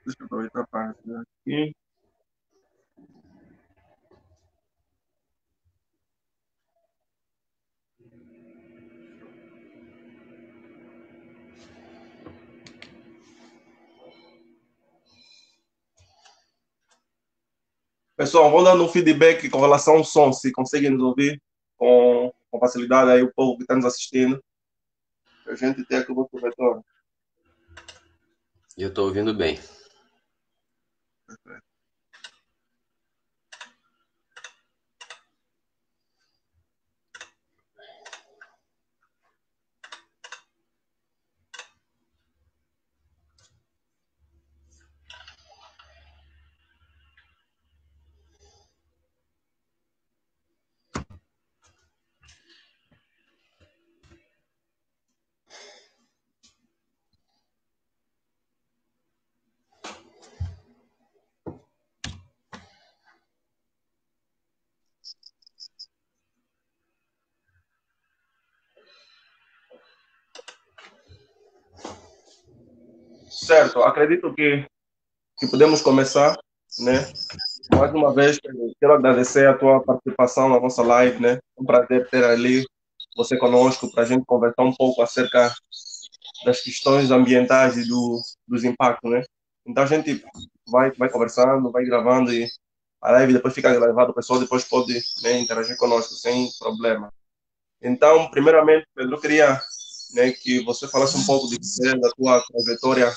Deixa eu aproveitar para aqui. Pessoal, vou dando um feedback com relação ao som, se conseguem nos ouvir com facilidade aí o povo que está nos assistindo. A gente tem aqui o outro retorno. E eu estou ouvindo bem. Certo, acredito que podemos começar, né? Mais uma vez, quero agradecer a tua participação na nossa live, né? É um prazer ter ali você conosco para a gente conversar um pouco acerca das questões ambientais e dos impactos, né? Então a gente vai conversando, vai gravando e a live depois fica gravada, o pessoal depois pode, né, interagir conosco sem problema. Então, primeiramente, Pedro, eu queria, né, que você falasse um pouco de você, da tua trajetória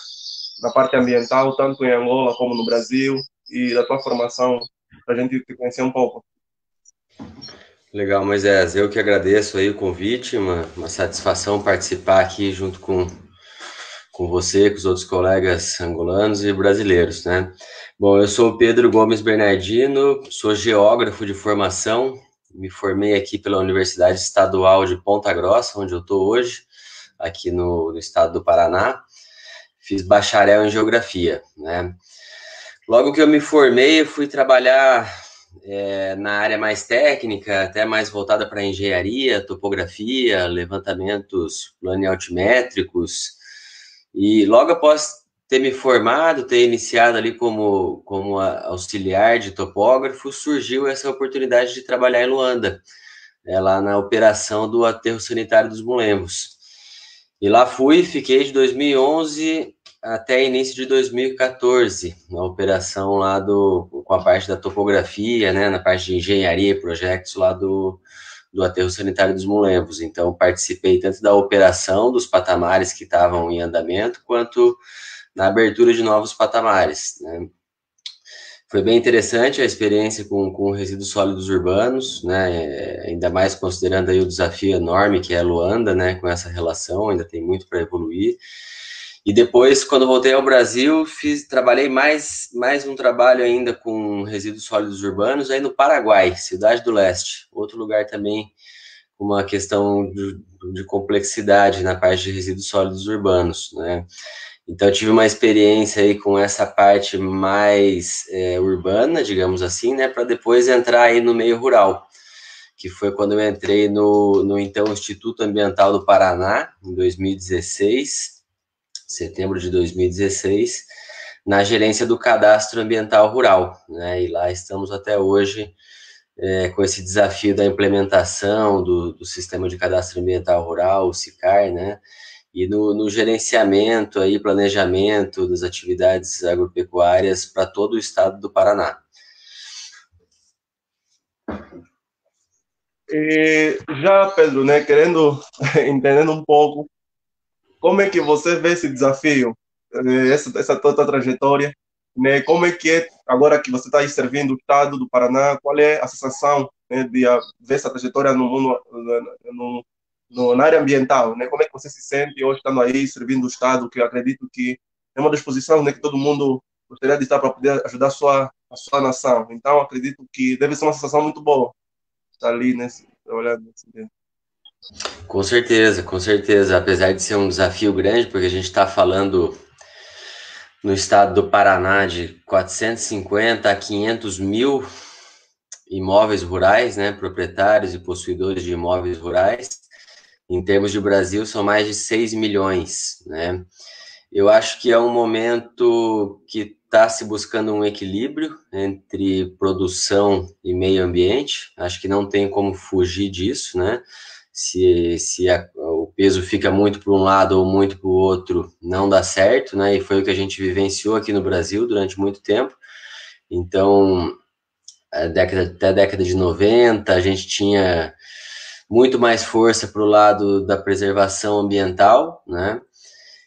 na parte ambiental, tanto em Angola como no Brasil, e da tua formação, para a gente te conhecer um pouco. Legal, Moisés. Eu que agradeço aí o convite, uma satisfação participar aqui junto com você, com os outros colegas angolanos e brasileiros, né? Bom, eu sou o Pedro Gomes Bernardino, sou geógrafo de formação, me formei aqui pela Universidade Estadual de Ponta Grossa, onde eu estou hoje, aqui no estado do Paraná. Fiz bacharel em geografia, né? Logo que eu me formei, eu fui trabalhar na área mais técnica, até mais voltada para engenharia, topografia, levantamentos planialtimétricos. E logo após ter me formado, ter iniciado ali como auxiliar de topógrafo, surgiu essa oportunidade de trabalhar em Luanda, lá na operação do aterro sanitário dos Mulembos. E lá fui, fiquei de 2011 até início de 2014, na operação lá com a parte da topografia, né, na parte de engenharia e projetos lá do aterro sanitário dos Mulembos. Então, participei tanto da operação dos patamares que estavam em andamento, quanto na abertura de novos patamares, né. Foi bem interessante a experiência com resíduos sólidos urbanos, né? Ainda mais considerando aí o desafio enorme que é Luanda, né? Com essa relação, ainda tem muito para evoluir. E depois, quando voltei ao Brasil, trabalhei mais um trabalho ainda com resíduos sólidos urbanos aí no Paraguai, Cidade do Leste, outro lugar também com uma questão de complexidade na parte de resíduos sólidos urbanos, né? Então, eu tive uma experiência aí com essa parte mais urbana, digamos assim, né, para depois entrar aí no meio rural, que foi quando eu entrei no então Instituto Ambiental do Paraná, em 2016, setembro de 2016, na gerência do Cadastro Ambiental Rural, né, e lá estamos até hoje com esse desafio da implementação do Sistema de Cadastro Ambiental Rural, o SICAR, né, e no gerenciamento e planejamento das atividades agropecuárias para todo o estado do Paraná. E já, Pedro, né, querendo, entendendo um pouco, como é que você vê esse desafio, essa toda trajetória, né? Como é que é, agora que você está aí servindo o estado do Paraná, qual é a sensação, né, de ver essa trajetória no mundo, na área ambiental, né? Como é que você se sente hoje estando aí servindo o estado, que eu acredito que é uma das posições, né, que todo mundo gostaria de estar para poder ajudar a sua nação. Então, acredito que deve ser uma sensação muito boa estar ali nesse, trabalhando nesse ambiente. Com certeza, apesar de ser um desafio grande, porque a gente está falando no estado do Paraná de 450 a 500 mil imóveis rurais, né, proprietários e possuidores de imóveis rurais. Em termos de Brasil, são mais de 6 milhões, né? Eu acho que é um momento que está se buscando um equilíbrio entre produção e meio ambiente. Acho que não tem como fugir disso, né? Se o peso fica muito para um lado ou muito para o outro, não dá certo, né? E foi o que a gente vivenciou aqui no Brasil durante muito tempo. Então, até a década de 90, a gente tinha muito mais força para o lado da preservação ambiental, né?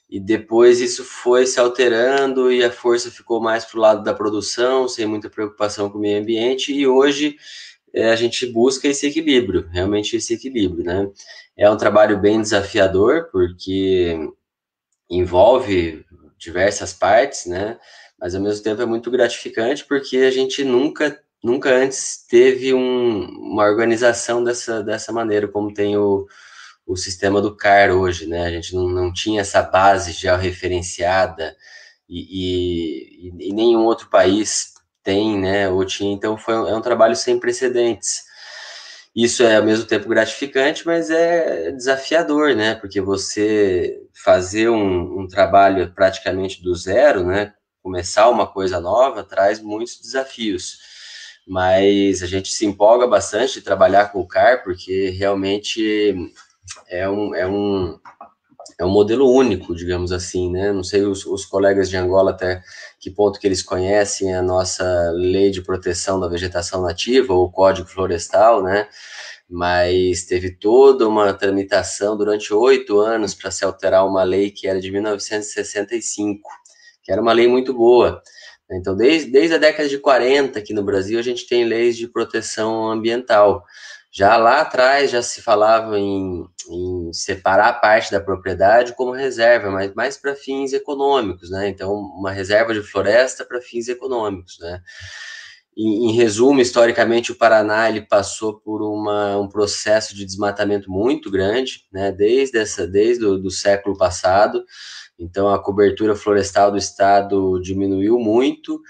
E depois isso foi se alterando e a força ficou mais para o lado da produção, sem muita preocupação com o meio ambiente, e hoje a gente busca esse equilíbrio, realmente esse equilíbrio, né? É um trabalho bem desafiador, porque envolve diversas partes, né? Mas ao mesmo tempo é muito gratificante, porque a gente nunca antes teve uma organização dessa maneira, como tem o sistema do CAR hoje, né? A gente não tinha essa base já referenciada e nenhum outro país tem, né? Ou tinha, então é um trabalho sem precedentes. Isso é ao mesmo tempo gratificante, mas é desafiador, né? Porque você fazer um trabalho praticamente do zero, né? Começar uma coisa nova traz muitos desafios. Mas a gente se empolga bastante de trabalhar com o CAR, porque realmente é um modelo único, digamos assim, né? Não sei os colegas de Angola até que ponto que eles conhecem a nossa lei de proteção da vegetação nativa, ou Código Florestal, né? Mas teve toda uma tramitação durante 8 anos para se alterar uma lei que era de 1965, que era uma lei muito boa. Então, desde a década de 40 aqui no Brasil, a gente tem leis de proteção ambiental. Já lá atrás já se falava em separar parte da propriedade como reserva, mas mais para fins econômicos, né? Então, uma reserva de floresta para fins econômicos, né? Em resumo, historicamente, o Paraná ele passou por um processo de desmatamento muito grande, né? Desde o século passado. Então, a cobertura florestal do estado diminuiu muito,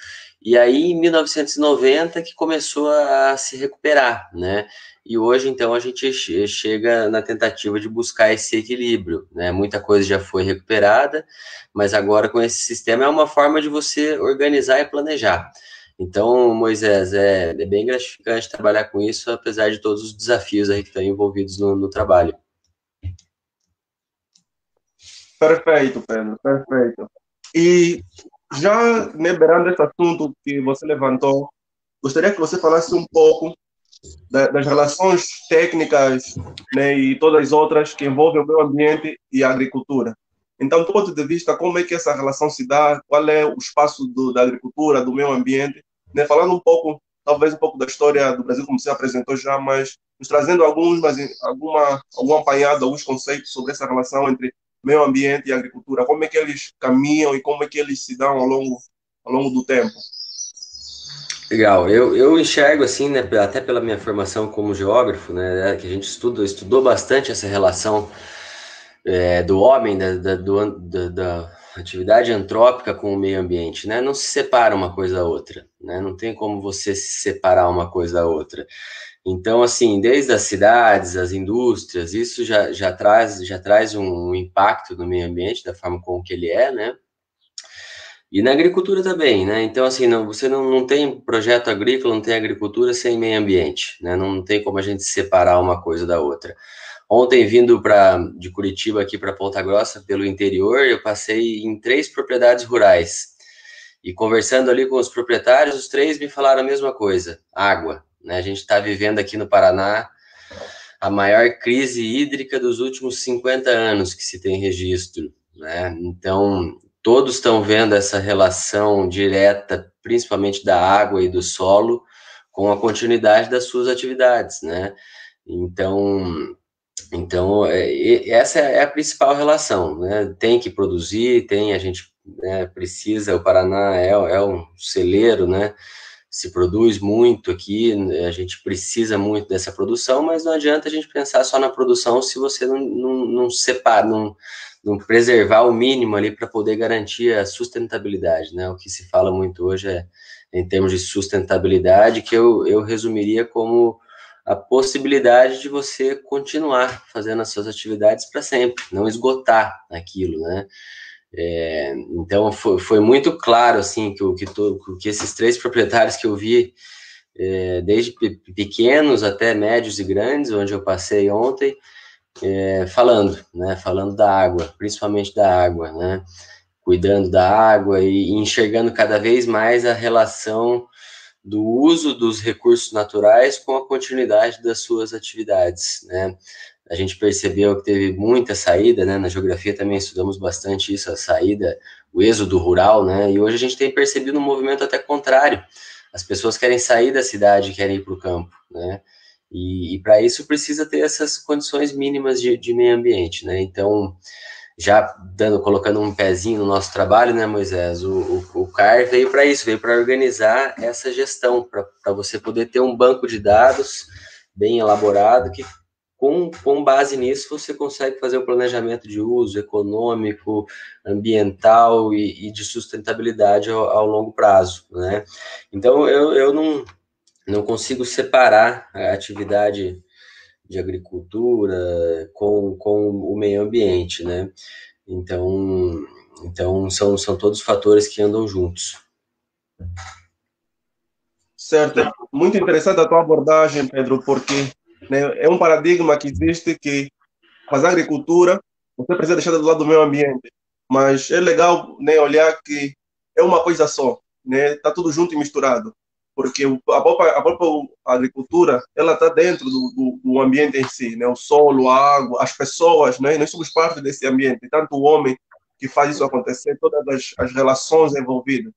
e aí, em 1990, que começou a se recuperar, né? E hoje, então, a gente chega na tentativa de buscar esse equilíbrio, né? Muita coisa já foi recuperada, mas agora, com esse sistema, é uma forma de você organizar e planejar. Então, Moisés, é bem gratificante trabalhar com isso, apesar de todos os desafios aí que estão envolvidos no trabalho. Perfeito, Pedro, perfeito. E já liberando esse assunto que você levantou, gostaria que você falasse um pouco das relações técnicas, né, e todas as outras que envolvem o meio ambiente e a agricultura. Então, do ponto de vista, como é que essa relação se dá? Qual é o espaço da agricultura, do meio ambiente? Né, falando um pouco, talvez um pouco da história do Brasil, como você apresentou já, mas nos trazendo algum apanhado, alguns conceitos sobre essa relação entre meio ambiente e agricultura. Como é que eles caminham e como é que eles se dão ao longo do tempo? Legal, eu enxergo assim, né, até pela minha formação como geógrafo, né, que a gente estudou bastante essa relação do homem, da atividade antrópica com o meio ambiente, né, não se separa uma coisa da outra, né, não tem como você se separar uma coisa da outra. Então, assim, desde as cidades, as indústrias, isso já traz um impacto no meio ambiente, da forma como que ele é, né, e na agricultura também, né? Então, assim, você não tem projeto agrícola, não tem agricultura sem meio ambiente, né? Não tem como a gente separar uma coisa da outra. Ontem, vindo de Curitiba aqui para Ponta Grossa, pelo interior, eu passei em 3 propriedades rurais. E conversando ali com os proprietários, os 3 me falaram a mesma coisa: água, né? A gente está vivendo aqui no Paraná a maior crise hídrica dos últimos 50 anos que se tem registro, né? Então, todos estão vendo essa relação direta, principalmente da água e do solo, com a continuidade das suas atividades, né? Então, essa é a principal relação, né? Tem que produzir, a gente, né, precisa, o Paraná é um celeiro, né? Se produz muito aqui, a gente precisa muito dessa produção, mas não adianta a gente pensar só na produção se você não separa, não preservar o mínimo ali para poder garantir a sustentabilidade, né? O que se fala muito hoje em termos de sustentabilidade, que eu resumiria como a possibilidade de você continuar fazendo as suas atividades para sempre, não esgotar aquilo, né? Então, foi muito claro, assim, que esses 3 proprietários que eu vi, desde pequenos até médios e grandes, onde eu passei ontem, falando, né, falando da água, principalmente da água, né, cuidando da água e enxergando cada vez mais a relação do uso dos recursos naturais com a continuidade das suas atividades, né. A gente percebeu que teve muita saída, né, na geografia também estudamos bastante isso, a saída, o êxodo rural, né, e hoje a gente tem percebido um movimento até contrário, as pessoas querem sair da cidade, querem ir para o campo, né, e para isso precisa ter essas condições mínimas de meio ambiente, né, então, já colocando um pezinho no nosso trabalho, né, Moisés, o CAR veio para isso, veio para organizar essa gestão, para você poder ter um banco de dados bem elaborado, que com base nisso você consegue fazer o planejamento de uso econômico, ambiental e de sustentabilidade ao longo prazo, né? Então, eu não consigo separar a atividade de agricultura com o meio ambiente, né? Então são todos fatores que andam juntos. Certo. Muito interessante a tua abordagem, Pedro, porque, né, é um paradigma que existe que fazer agricultura, você precisa deixar do lado do meio ambiente. Mas é legal, né, olhar que é uma coisa só, né? Tá tudo junto e misturado. Porque a própria agricultura, ela está dentro do ambiente em si, né? O solo, a água, as pessoas, né? Nós somos parte desse ambiente. Tanto o homem que faz isso acontecer, todas as relações envolvidas.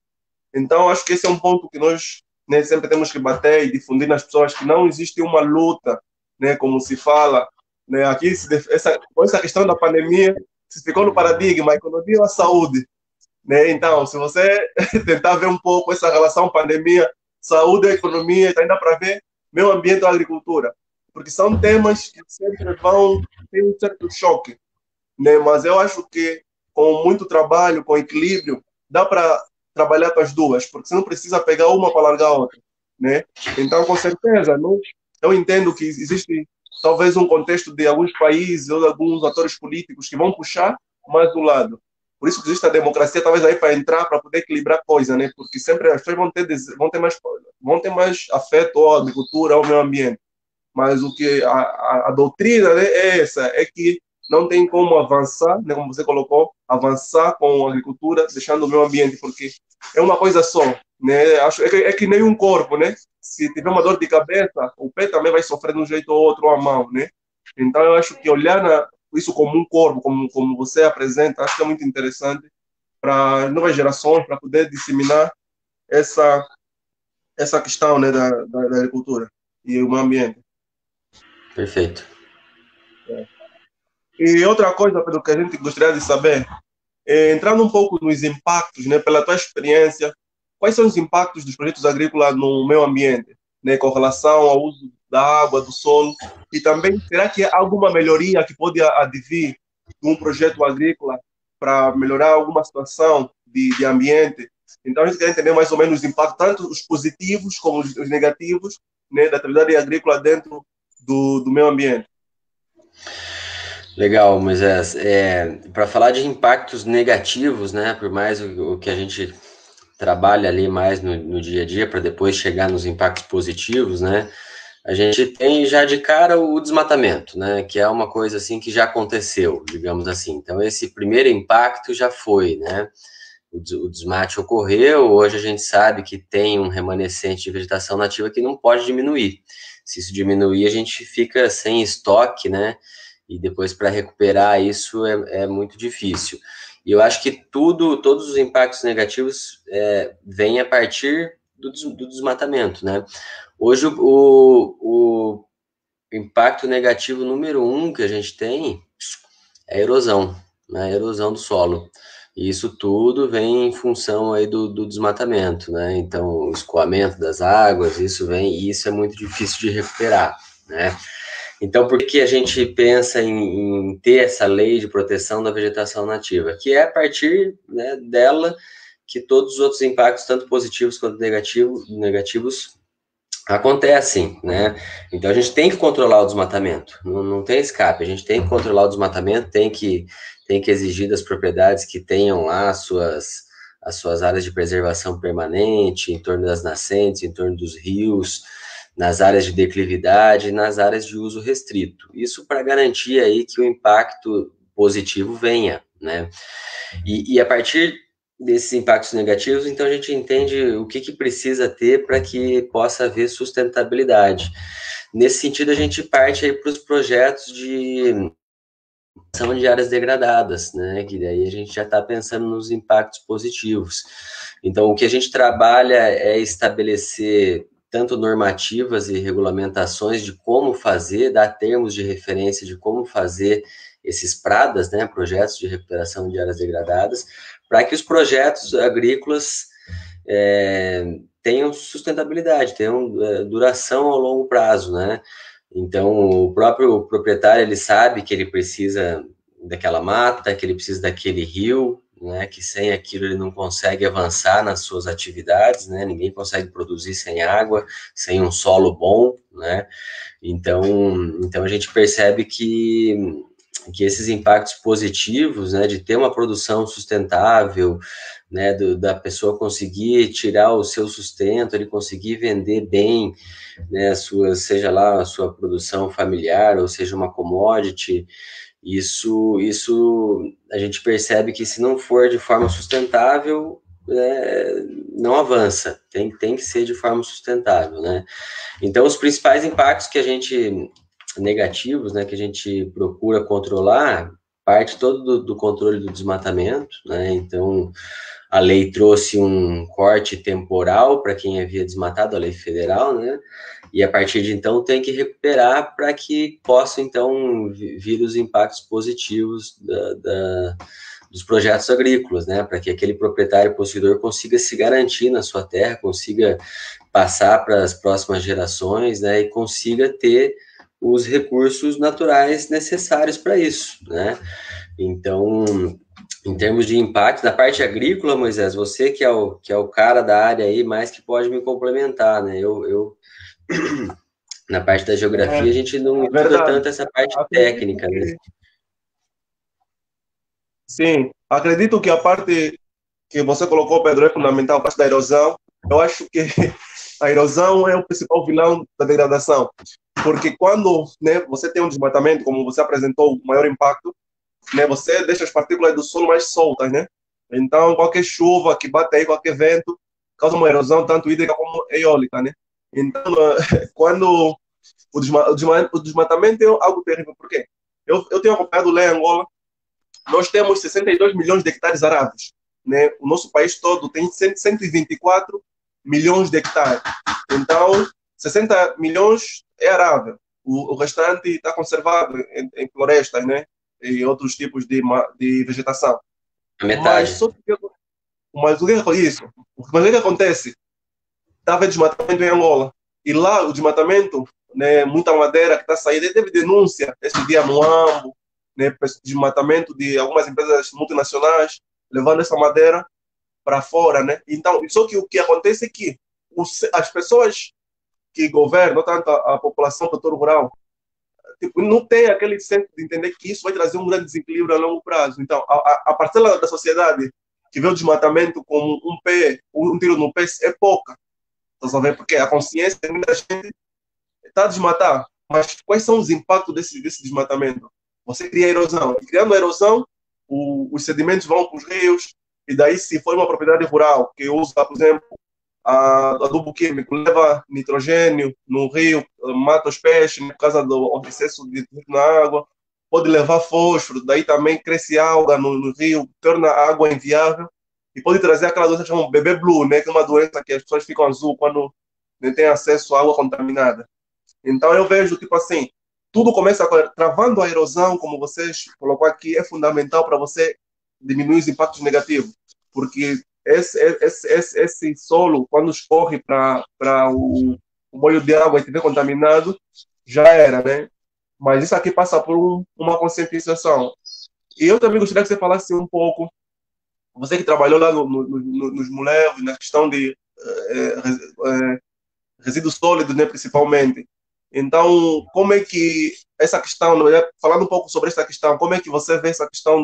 Então, acho que esse é um ponto que nós, né, sempre temos que bater e difundir nas pessoas que não existe uma luta, né, como se fala, né, aqui com essa questão da pandemia se ficou no paradigma a economia ou a saúde, né? Então, se você tentar ver um pouco essa relação pandemia, saúde e economia, então ainda para ver meio ambiente ou agricultura, porque são temas que sempre vão ter um certo choque, né? Mas eu acho que com muito trabalho, com equilíbrio, dá para trabalhar com as duas, porque você não precisa pegar uma para largar a outra, né? Então, com certeza, não, eu entendo que existe talvez um contexto de alguns países ou de alguns atores políticos que vão puxar mais do lado. Por isso que existe a democracia, talvez aí para entrar, para poder equilibrar a coisa, né? Porque sempre as pessoas vão ter mais afeto à agricultura, ao meio ambiente. Mas o que a doutrina, né, é essa, é que não tem como avançar, né, como você colocou, avançar com a agricultura, deixando o meio ambiente, porque é uma coisa só, né? É que nem um corpo, né? Se tiver uma dor de cabeça, o pé também vai sofrer de um jeito ou outro, ou a mão, né? Então eu acho que olhar isso como um corpo, como você apresenta, acho que é muito interessante para novas gerações, para poder disseminar essa essa questão, né, da agricultura e o meio ambiente. Perfeito. E outra coisa, Pedro, que a gente gostaria de saber, entrando um pouco nos impactos, né, pela tua experiência, quais são os impactos dos projetos agrícolas no meio ambiente, né, com relação ao uso da água, do solo, e também, será que há alguma melhoria que pode advir de um projeto agrícola para melhorar alguma situação de ambiente? Então, a gente quer entender mais ou menos os impactos, tanto os positivos como os negativos, né, da atividade agrícola dentro do meio ambiente. Legal, Moisés. Para falar de impactos negativos, né? Por mais o que a gente trabalha ali mais no dia a dia, para depois chegar nos impactos positivos, né? A gente tem já de cara o desmatamento, né? Que é uma coisa assim que já aconteceu, digamos assim. Então, esse primeiro impacto já foi, né? O desmate ocorreu, hoje a gente sabe que tem um remanescente de vegetação nativa que não pode diminuir. Se isso diminuir, a gente fica sem estoque, né? E depois para recuperar isso é muito difícil. E eu acho que todos os impactos negativos vêm a partir do desmatamento, né? Hoje o impacto negativo número 1 que a gente tem é a erosão, né? A erosão do solo. E isso tudo vem em função aí do desmatamento, né? Então, o escoamento das águas, isso vem, e isso é muito difícil de recuperar, né? Então, por que a gente pensa em ter essa lei de proteção da vegetação nativa? Que é a partir, né, dela que todos os outros impactos, tanto positivos quanto negativos, acontecem, né? Então a gente tem que controlar o desmatamento, não tem escape, a gente tem que controlar o desmatamento, tem que exigir das propriedades que tenham lá as suas áreas de preservação permanente, em torno das nascentes, em torno dos rios, nas áreas de declividade, nas áreas de uso restrito. Isso para garantir aí que o impacto positivo venha, né? E a partir desses impactos negativos, então a gente entende o que precisa ter para que possa haver sustentabilidade. Nesse sentido, a gente parte aí para os projetos de são de áreas degradadas, né? Que daí a gente já está pensando nos impactos positivos. Então, o que a gente trabalha é estabelecer tanto normativas e regulamentações de como fazer, dar termos de referência de como fazer esses pradas, né? Projetos de recuperação de áreas degradadas, para que os projetos agrícolas tenham sustentabilidade, tenham duração ao longo prazo, né? Então, o próprio proprietário, ele sabe que ele precisa daquela mata, que ele precisa daquele rio, né, que sem aquilo ele não consegue avançar nas suas atividades, né, ninguém consegue produzir sem água, sem um solo bom, né, então a gente percebe que esses impactos positivos, né, de ter uma produção sustentável, né, da pessoa conseguir tirar o seu sustento, ele conseguir vender bem, né, seja lá a sua produção familiar, ou seja uma commodity, isso a gente percebe que se não for de forma sustentável, não avança, tem que ser de forma sustentável, né? Então, os principais impactos que a gente, negativos, né, que a gente procura controlar, parte todo do controle do desmatamento, né? Então, a lei trouxe um corte temporal para quem havia desmatado, a lei federal, né? E a partir de então tem que recuperar para que possam então vir os impactos positivos dos projetos agrícolas, né? Para que aquele proprietário possuidor consiga se garantir na sua terra, consiga passar para as próximas gerações, né? E consiga ter os recursos naturais necessários para isso, né? Então, em termos de impacto, da parte agrícola, Moisés, você que é o cara da área aí, mais que pode me complementar, né? Na parte da geografia, a gente não estuda Verdade. tanto essa parte Acredito técnica, né? que, sim, acredito que a parte que você colocou, Pedro, é fundamental, a parte da erosão. Eu acho que a erosão é o principal vilão da degradação, porque quando, né, você tem um desmatamento, como você apresentou, o maior impacto, né, você deixa as partículas do solo mais soltas, né? Então, qualquer chuva que bate aí, qualquer vento, causa uma erosão tanto hídrica como eólica, né? Então, quando o desmatamento é algo terrível, por quê? Eu tenho acompanhado lá em Angola, nós temos 62 milhões de hectares aráveis, né? O nosso país todo tem 124 milhões de hectares. Então, 60 milhões é arável. O restante está conservado em florestas, né? E outros tipos de vegetação. A Mas, metade. só que, mas o que é isso? Mas o que acontece? Estava desmatamento em Angola. E lá, o desmatamento, né, muita madeira que está saindo, teve denúncia esse dia no AMBO, né, desmatamento de algumas empresas multinacionais, levando essa madeira para fora. Né? Então, só que o que acontece é que as pessoas que governam, tanto a população, o setor rural, tipo, não tem aquele senso de entender que isso vai trazer um grande desequilíbrio a longo prazo. Então, a parcela da sociedade que vê o desmatamento como um pé, um tiro no pé, é pouca. Estás a ver? Porque a consciência de muita gente está a desmatar. Mas quais são os impactos desse desmatamento? Você cria erosão. E criando a erosão, os sedimentos vão para os rios. E daí, se for uma propriedade rural que usa, por exemplo, adubo químico, leva nitrogênio no rio, mata os peixes por causa do excesso de nitrogênio na água, pode levar fósforo, daí também cresce alga no rio, torna a água inviável e pode trazer aquela doença que chamam bebê blue, né, que é uma doença que as pessoas ficam azul quando não têm acesso à água contaminada. Então eu vejo, tipo assim, tudo começa travando a erosão, como vocês colocou aqui, é fundamental para você diminuir os impactos negativos, porque esse solo, quando escorre para o molho de água e estiver contaminado, já era, né? Mas isso aqui passa por uma conscientização. E eu também gostaria que você falasse um pouco, você que trabalhou lá nos Mulevos, na questão de resíduos sólidos, né, principalmente. Então, como é que essa questão, né, falando um pouco sobre essa questão, como é que você vê essa questão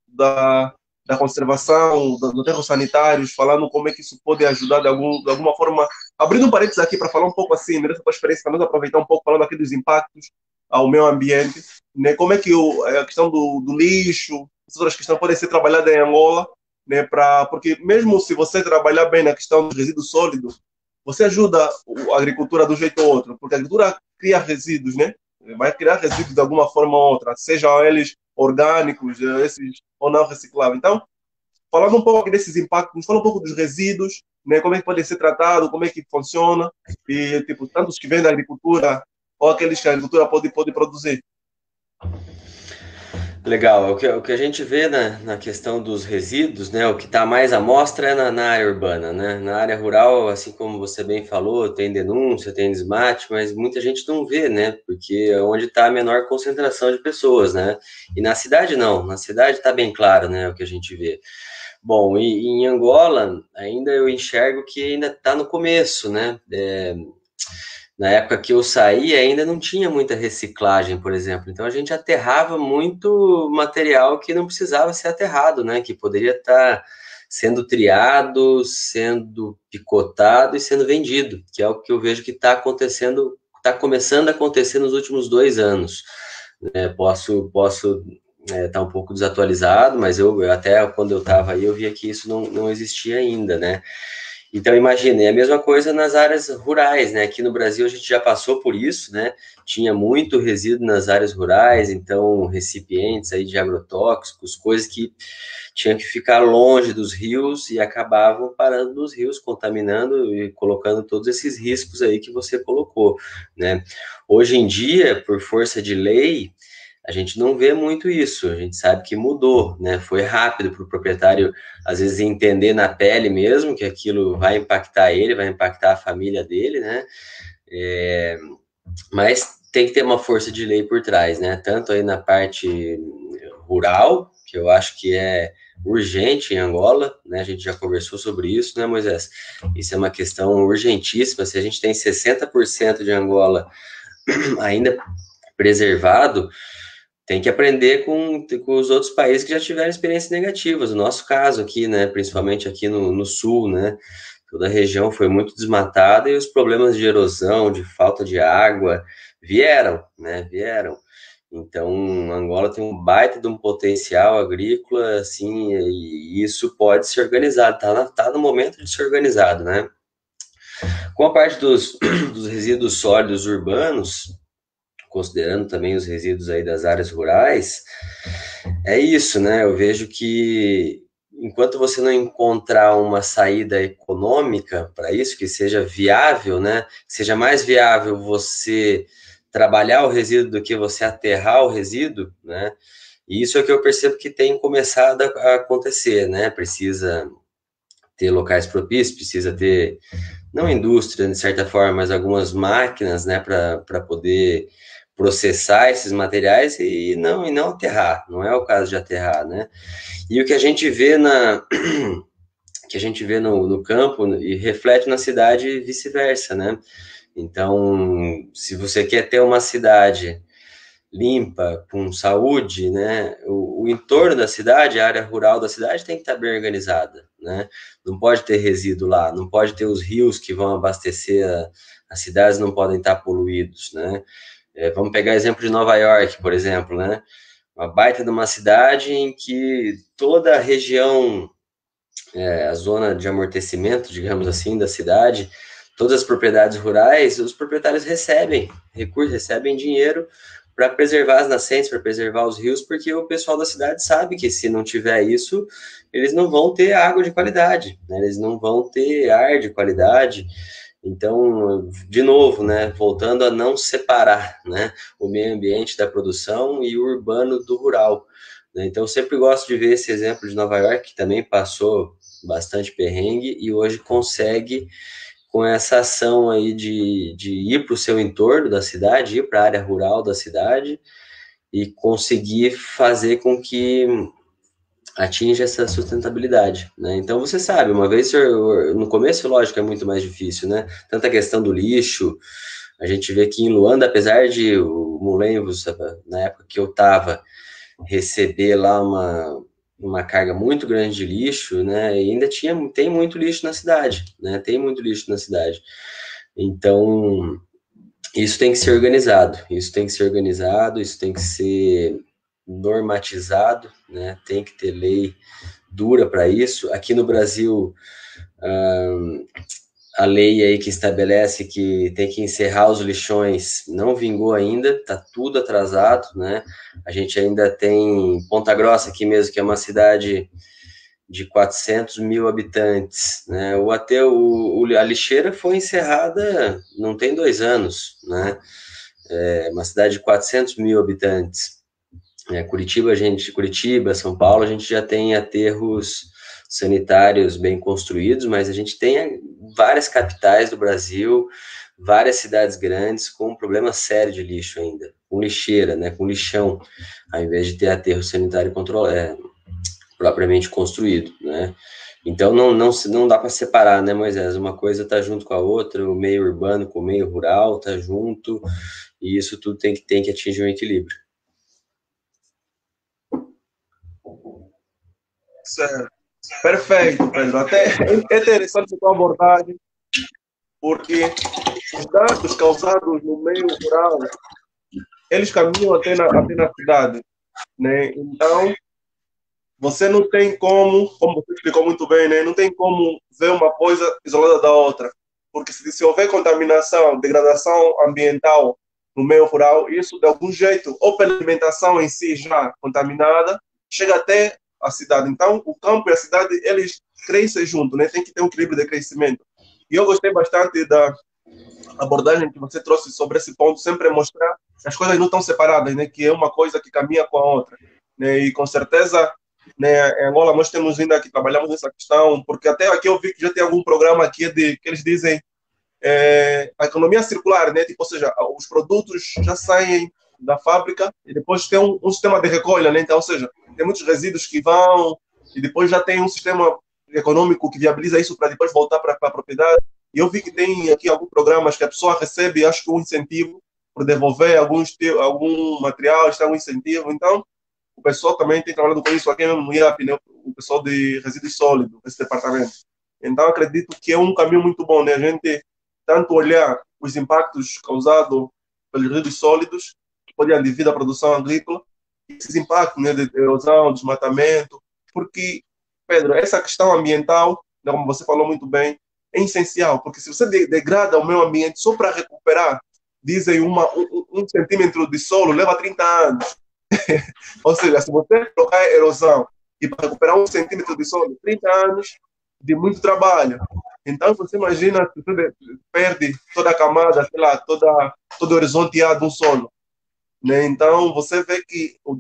da, da conservação dos aterros sanitários, falando como é que isso pode ajudar de alguma forma, abrindo um parênteses aqui para falar um pouco assim, dessa tua experiência, para nós aproveitar um pouco, falando aqui dos impactos ao meio ambiente, né, como é que a questão do lixo, essas outras questões podem ser trabalhadas em Angola, né, porque mesmo se você trabalhar bem na questão dos resíduos sólidos, você ajuda a agricultura de um jeito ou outro, porque a agricultura cria resíduos, né? Vai criar resíduos de alguma forma ou outra, sejam eles orgânicos, esses ou não recicláveis. Então, falando um pouco desses impactos, fala um pouco dos resíduos, né? Como é que podem ser tratados, como é que funciona, e tipo, tanto os que vêm da agricultura ou aqueles que a agricultura pode produzir. Legal, o que a gente vê na questão dos resíduos, né, o que está mais à mostra é na área urbana, né? Na área rural, assim como você bem falou, tem denúncia, tem desmate, mas muita gente não vê, né? Porque é onde está a menor concentração de pessoas, né? E na cidade não, na cidade está bem claro, né, o que a gente vê. Bom, e em Angola, ainda eu enxergo que ainda está no começo, né? Na época que eu saí, ainda não tinha muita reciclagem, por exemplo. Então a gente aterrava muito material que não precisava ser aterrado, né? Que poderia estar sendo triado, sendo picotado e sendo vendido, que é o que eu vejo que está acontecendo, está começando a acontecer nos últimos 2 anos. Posso estar um pouco desatualizado, mas eu até quando eu estava aí, eu via que isso não existia ainda, né? Então, imagine, é a mesma coisa nas áreas rurais, né? Aqui no Brasil a gente já passou por isso, né? Tinha muito resíduo nas áreas rurais, então recipientes aí de agrotóxicos, coisas que tinham que ficar longe dos rios e acabavam parando nos rios, contaminando e colocando todos esses riscos aí que você colocou, né? Hoje em dia, por força de lei, a gente não vê muito isso, a gente sabe que mudou, né? Foi rápido para o proprietário, às vezes, entender na pele mesmo que aquilo vai impactar ele, vai impactar a família dele, né? Mas tem que ter uma força de lei por trás, né? Tanto aí na parte rural, que eu acho que é urgente em Angola, né? A gente já conversou sobre isso, né, Moisés? Isso é uma questão urgentíssima. Se a gente tem 60% de Angola ainda preservado, tem que aprender com os outros países que já tiveram experiências negativas. O nosso caso aqui, né, principalmente aqui no sul, né, toda a região foi muito desmatada e os problemas de erosão, de falta de água vieram, né, vieram. Então, Angola tem um baita de um potencial agrícola, assim, e isso pode ser organizado, tá no momento de ser organizado, né. Com a parte dos resíduos sólidos urbanos, considerando também os resíduos aí das áreas rurais, é isso, né? Eu vejo que enquanto você não encontrar uma saída econômica para isso, que seja viável, né? Seja mais viável você trabalhar o resíduo do que você aterrar o resíduo, né? E isso é que eu percebo que tem começado a acontecer, né? Precisa ter locais propícios, precisa ter, não indústria de certa forma, mas algumas máquinas, né, para poder processar esses materiais e não aterrar, não é o caso de aterrar, né? E o que a gente vê que a gente vê no campo e reflete na cidade e vice-versa, né? Então, se você quer ter uma cidade limpa, com saúde, né? O entorno da cidade, a área rural da cidade tem que estar bem organizada, né? Não pode ter resíduo lá, não pode ter os rios que vão abastecer as cidades, não podem estar poluídos, né? Vamos pegar o exemplo de Nova York, por exemplo, né? Uma baita de uma cidade em que toda a região, a zona de amortecimento, digamos assim, da cidade, todas as propriedades rurais, os proprietários recebem recursos, recebem dinheiro para preservar as nascentes, para preservar os rios, porque o pessoal da cidade sabe que se não tiver isso, eles não vão ter água de qualidade, né? Eles não vão ter ar de qualidade. Então, de novo, né, voltando a não separar, né, o meio ambiente da produção e o urbano do rural, né? Então, eu sempre gosto de ver esse exemplo de Nova York, que também passou bastante perrengue e hoje consegue, com essa ação aí de ir para o seu entorno da cidade, ir para a área rural da cidade e conseguir fazer com que atinge essa sustentabilidade, né? Então você sabe, uma vez no começo, lógico, é muito mais difícil, né? Tanta questão do lixo, a gente vê que em Luanda, apesar de o Mulenvos, na época que eu estava, receber lá uma carga muito grande de lixo, né? E ainda tem muito lixo na cidade, né? Tem muito lixo na cidade. Então, isso tem que ser organizado, isso tem que ser organizado, isso tem que ser normatizado, né? Tem que ter lei dura para isso. Aqui no Brasil, a lei aí que estabelece que tem que encerrar os lixões não vingou ainda, está tudo atrasado, né? A gente ainda tem Ponta Grossa aqui mesmo, que é uma cidade de 400 mil habitantes, né? A lixeira foi encerrada não tem 2 anos, né? É uma cidade de 400 mil habitantes. Curitiba, São Paulo, a gente já tem aterros sanitários bem construídos, mas a gente tem várias capitais do Brasil, várias cidades grandes com um problema sério de lixo ainda, com lixeira, né, com lixão, ao invés de ter aterro sanitário propriamente construído, né? Então não dá para separar, né, Moisés? Uma coisa está junto com a outra, o meio urbano com o meio rural está junto, e isso tudo tem que atingir um equilíbrio. Certo. Perfeito, Pedro. Até é interessante a tua abordagem, porque os danos causados no meio rural, eles caminham até na cidade, né? Então, você não tem como você explicou muito bem, né? Não tem como ver uma coisa isolada da outra. Porque se houver contaminação, degradação ambiental no meio rural, isso de algum jeito, ou pela alimentação em si já contaminada, chega até a cidade. Então, o campo e a cidade, eles crescem juntos, né? Tem que ter um equilíbrio de crescimento. E eu gostei bastante da abordagem que você trouxe sobre esse ponto, sempre mostrar que as coisas não estão separadas, né? Que é uma coisa que caminha com a outra, né? E com certeza, né, em Angola nós temos ainda que trabalhamos nessa questão, porque até aqui eu vi que já tem algum programa aqui que eles dizem a economia circular, né? Tipo, ou seja, os produtos já saem da fábrica e depois tem um sistema de recolha, né? Então, ou seja, tem muitos resíduos que vão e depois já tem um sistema econômico que viabiliza isso para depois voltar para a propriedade. E eu vi que tem aqui alguns programas que a pessoa recebe, acho que um incentivo por devolver algum material, está um incentivo. Então, o pessoal também tem trabalhado com isso aqui mesmo no IAP, né? O pessoal de resíduos sólidos, esse departamento. Então, acredito que é um caminho muito bom, né? A gente tanto olhar os impactos causados pelos resíduos sólidos, que podem advir da produção agrícola, esses impactos, né, de erosão, desmatamento, porque, Pedro, essa questão ambiental, né, como você falou muito bem, é essencial, porque se você degrada o meio ambiente só para recuperar, dizem um centímetro de solo leva 30 anos. Ou seja, se você colocar erosão e para recuperar um centímetro de solo, 30 anos de muito trabalho. Então, você imagina se você perde toda a camada, sei lá, todo o horizonte A de um solo. Né? Então, você vê que o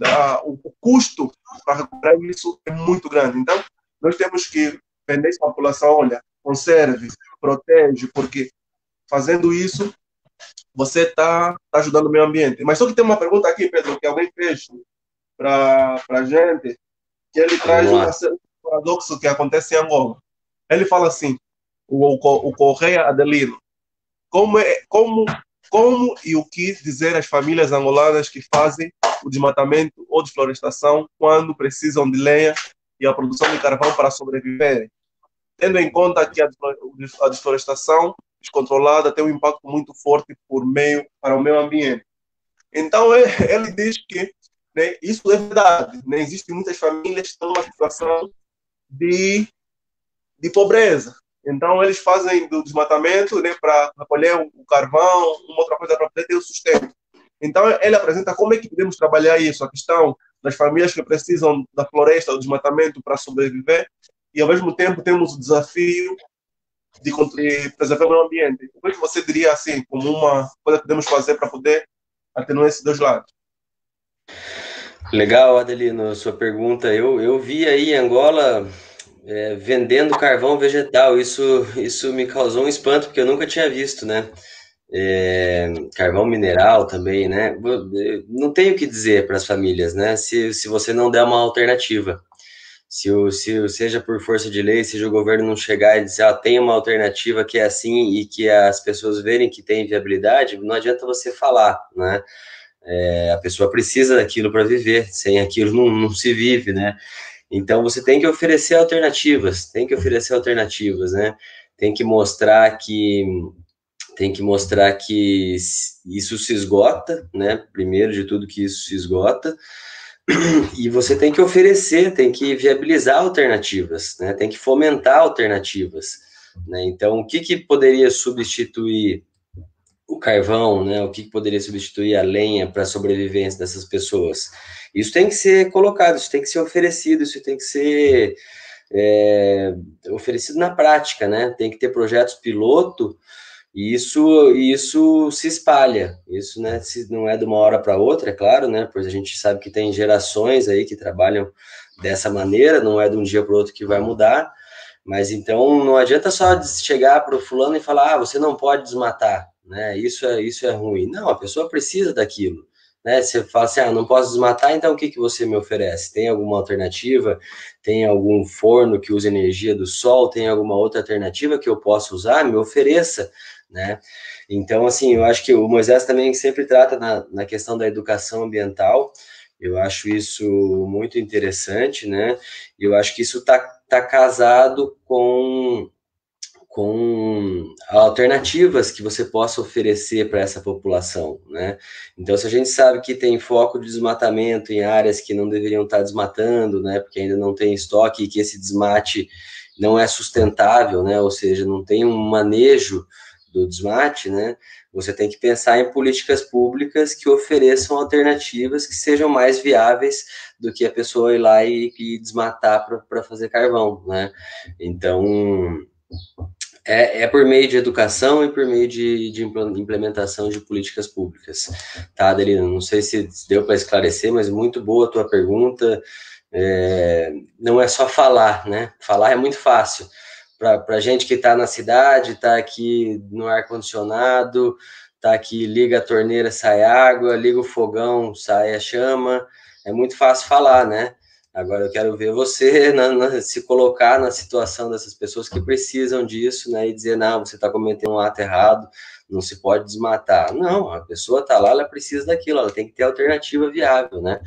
custo para recuperar isso é muito grande. Então, nós temos que vender essa população, olha, conserve, protege, porque fazendo isso, você está ajudando o meio ambiente. Mas só que tem uma pergunta aqui, Pedro, que alguém fez para a gente, que ele traz um paradoxo que acontece em Angola. Ele fala assim, o Correia Adelino, como e o que dizer às famílias angolanas que fazem o desmatamento ou desflorestação quando precisam de lenha e a produção de carvão para sobreviverem, tendo em conta que a desflorestação descontrolada tem um impacto muito forte para o meio ambiente. Então, ele diz que, né, isso é verdade. Né? Existem muitas famílias que estão numa situação de pobreza. Então, eles fazem do desmatamento, né, para recolher o carvão, uma outra coisa para poder ter o sustento. Então, ele apresenta como é que podemos trabalhar isso, a questão das famílias que precisam da floresta, do desmatamento para sobreviver, e, ao mesmo tempo, temos o desafio de preservar o meio ambiente. O que você diria, assim, como uma coisa que podemos fazer para poder atenuar esses dois lados? Legal, Adelino, sua pergunta. Eu vi aí em Angola vendendo carvão vegetal. Isso me causou um espanto, porque eu nunca tinha visto, né? Carvão mineral também, né? Não tenho o que dizer para as famílias, né? Se você não der uma alternativa. Seja por força de lei, seja o governo não chegar e dizer, tem uma alternativa que é assim e que as pessoas verem que tem viabilidade, não adianta você falar, né? A pessoa precisa daquilo para viver, sem aquilo não se vive, né? Então você tem que oferecer alternativas, né? Tem que mostrar que isso se esgota, né? Primeiro de tudo que isso se esgota, e você tem que oferecer, tem que viabilizar alternativas, né? Tem que fomentar alternativas, né? Então, o que poderia substituir o carvão, né? O que poderia substituir a lenha para a sobrevivência dessas pessoas? Isso tem que ser colocado, isso tem que ser oferecido, isso tem que ser oferecido na prática, né? Tem que ter projetos piloto e isso se espalha. Isso, né, não é de uma hora para outra, é claro, né? Pois a gente sabe que tem gerações aí que trabalham dessa maneira, não é de um dia para o outro que vai mudar. Mas então não adianta só chegar para o fulano e falar, você não pode desmatar, né? Isso é ruim. Não, a pessoa precisa daquilo. Né? Você fala assim, não posso desmatar, então o que você me oferece? Tem alguma alternativa? Tem algum forno que usa energia do sol? Tem alguma outra alternativa que eu possa usar? Me ofereça, né? Então, assim, eu acho que o Moisés também sempre trata na questão da educação ambiental. Eu acho isso muito interessante, né? Eu acho que isso tá casado com alternativas que você possa oferecer para essa população, né? Então, se a gente sabe que tem foco de desmatamento em áreas que não deveriam estar desmatando, né? Porque ainda não tem estoque e que esse desmate não é sustentável, né? Ou seja, não tem um manejo do desmate, né? Você tem que pensar em políticas públicas que ofereçam alternativas que sejam mais viáveis do que a pessoa ir lá e desmatar para fazer carvão, né? Então, por meio de educação e por meio de implementação de políticas públicas. Tá, Adelina? Não sei se deu para esclarecer, mas muito boa a tua pergunta. Não é só falar, né? Falar é muito fácil. Para gente que está na cidade, está aqui no ar-condicionado, está aqui, liga a torneira, sai água, liga o fogão, sai a chama. É muito fácil falar, né? Agora eu quero ver você se colocar na situação dessas pessoas que precisam disso, né? E dizer, não, você está cometendo um ato errado, não se pode desmatar. Não, a pessoa está lá, ela precisa daquilo, ela tem que ter alternativa viável, né?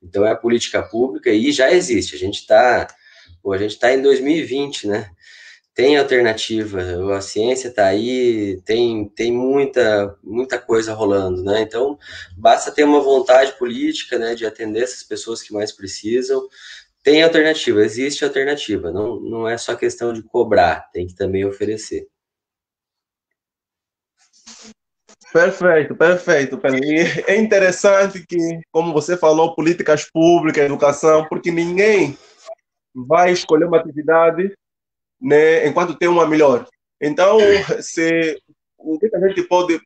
Então é a política pública e já existe. A gente está em 2020, né? Tem alternativa, a ciência está aí, tem muita coisa rolando, né? Então, basta ter uma vontade política, né, de atender essas pessoas que mais precisam. Tem alternativa, existe alternativa, não é só questão de cobrar, tem que também oferecer. Perfeito, perfeito, Pedro. E é interessante que, como você falou, políticas públicas, educação, porque ninguém vai escolher uma atividade, né, enquanto tem uma melhor. Então, o que a gente pode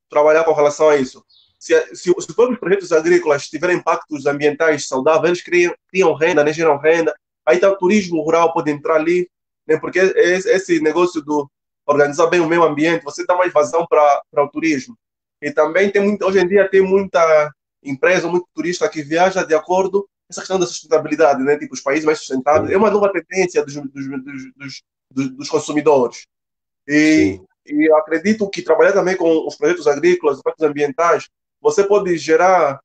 trabalhar com relação a isso? Se os próprios projetos agrícolas tiverem impactos ambientais saudáveis, eles criam renda, né, geram renda. Aí tá, o turismo rural pode entrar ali, né, porque esse negócio do organizar bem o meio ambiente, você dá mais vazão para o turismo. E também hoje em dia tem muita empresa, muito turista que viaja de acordo com essa questão da sustentabilidade, né? Tipo, os países mais sustentáveis. É uma nova tendência dos consumidores. E, Sim. e eu acredito que trabalhar também com os projetos agrícolas, os projetos ambientais, você pode gerar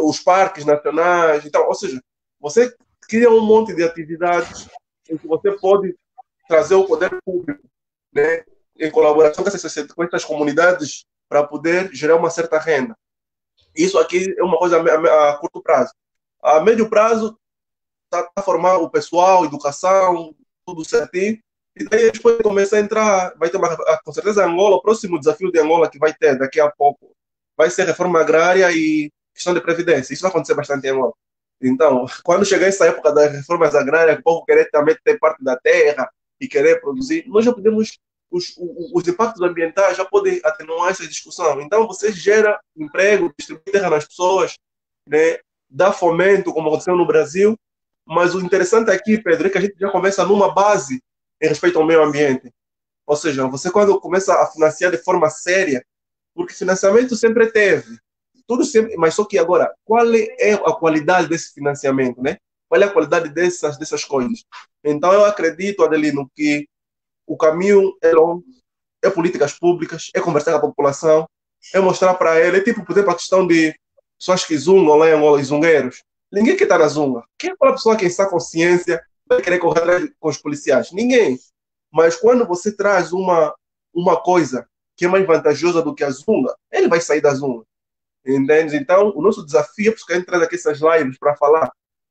os parques nacionais, então, ou seja, você cria um monte de atividades em que você pode trazer o poder público, né, em colaboração com essas comunidades para poder gerar uma certa renda. Isso aqui é uma coisa a curto prazo. A médio prazo, está formar o pessoal, educação, tudo certinho. E daí depois começar a entrar, vai ter com certeza Angola, o próximo desafio de Angola que vai ter daqui a pouco vai ser reforma agrária e questão de previdência. Isso vai acontecer bastante em Angola. Então, quando chegar essa época das reformas agrárias, o povo querer também ter parte da terra e querer produzir, nós já podemos, os impactos ambientais já podem atenuar essa discussão. Então, você gera emprego, distribui terra nas pessoas, né? Dá fomento, como aconteceu no Brasil, mas o interessante aqui, Pedro, é que a gente já começa numa base em respeito ao meio ambiente. Ou seja, você quando começa a financiar de forma séria, porque financiamento sempre teve, tudo sempre, mas só que agora, qual é a qualidade desse financiamento, né? qual é a qualidade dessas coisas. Então, eu acredito, Adelino, que o caminho é longo, é políticas públicas, é conversar com a população, é mostrar para ele, é tipo, por exemplo, a questão de pessoas que zungam lá em Angola, os zungueiros. Ninguém quer estar na zunga. Quem é aquela pessoa que está consciência vai querer correr atrás com os policiais? Ninguém. Mas quando você traz uma coisa que é mais vantajosa do que a zunga, ele vai sair da zunga. Entende? Então, o nosso desafio é porque a gente traz aqui essas lives para falar.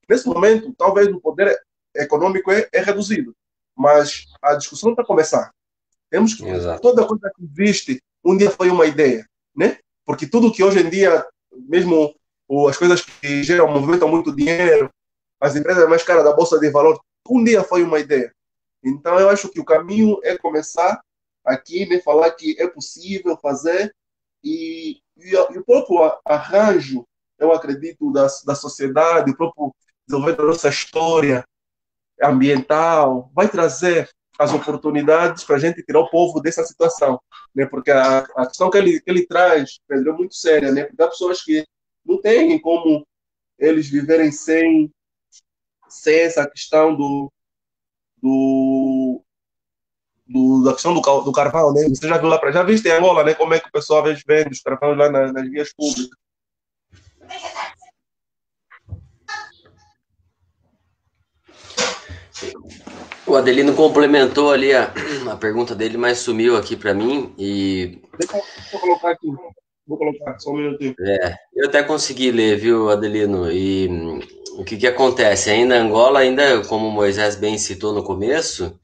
Nesse momento, talvez o poder econômico é reduzido, mas a discussão está a começar. Temos que, Exato. toda coisa que existe, um dia foi uma ideia, né? Porque tudo que hoje em dia, mesmo as coisas que geram, movimentam muito dinheiro, as empresas mais caras da Bolsa de Valores, um dia foi uma ideia. Então, eu acho que o caminho é começar aqui, né, falar que é possível fazer e o próprio arranjo, eu acredito, da sociedade, o próprio desenvolvimento da nossa história ambiental, vai trazer as oportunidades para a gente tirar o povo dessa situação, né? Porque a questão que ele traz, Pedro, é muito séria, né? Porque há pessoas que não têm como eles viverem sem essa questão do, da questão do carvão, né? Você já viu lá para já viste em Angola, né? Como é que o pessoal às vezes vende os carvões lá nas vias públicas? O Adelino complementou ali a pergunta dele, mas sumiu aqui para mim e... Deixa eu colocar aqui. Vou colocar só um minutinho. Eu até consegui ler, viu, Adelino? E o que acontece? Ainda Angola, ainda como o Moisés bem citou no começo,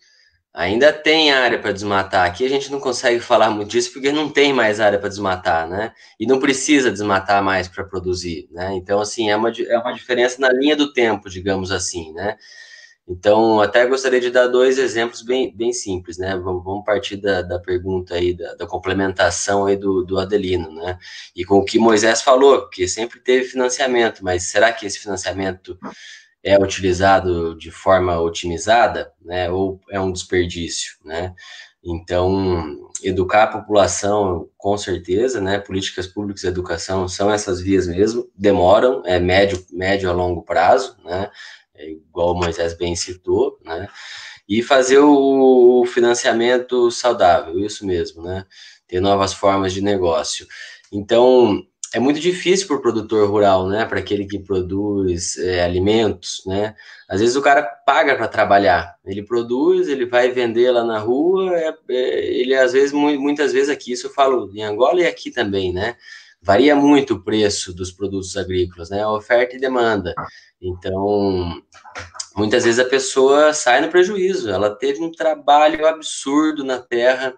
ainda tem área para desmatar. Aqui a gente não consegue falar muito disso porque não tem mais área para desmatar, né? E não precisa desmatar mais para produzir, né? Então, assim, é uma diferença na linha do tempo, digamos assim, né? Então, até gostaria de dar dois exemplos bem simples, né? Vamos partir da pergunta aí, da complementação aí do Adelino, né? E com o que Moisés falou, que sempre teve financiamento, mas será que esse financiamento é utilizado de forma otimizada, né? Ou é um desperdício, né? Então, educar a população, com certeza, né? Políticas públicas de educação são essas vias mesmo, demoram, é médio a longo prazo, né? Igual o Moisés bem citou, né? E fazer o financiamento saudável, isso mesmo, né? Ter novas formas de negócio. Então, é muito difícil para o produtor rural, né? Para aquele que produz alimentos, né? Às vezes o cara paga para trabalhar, ele produz, ele vai vender lá na rua, ele às vezes, muitas vezes aqui, isso eu falo em Angola e aqui também, né? Varia muito o preço dos produtos agrícolas, né? A oferta e demanda. Então, muitas vezes a pessoa sai no prejuízo. Ela teve um trabalho absurdo na terra,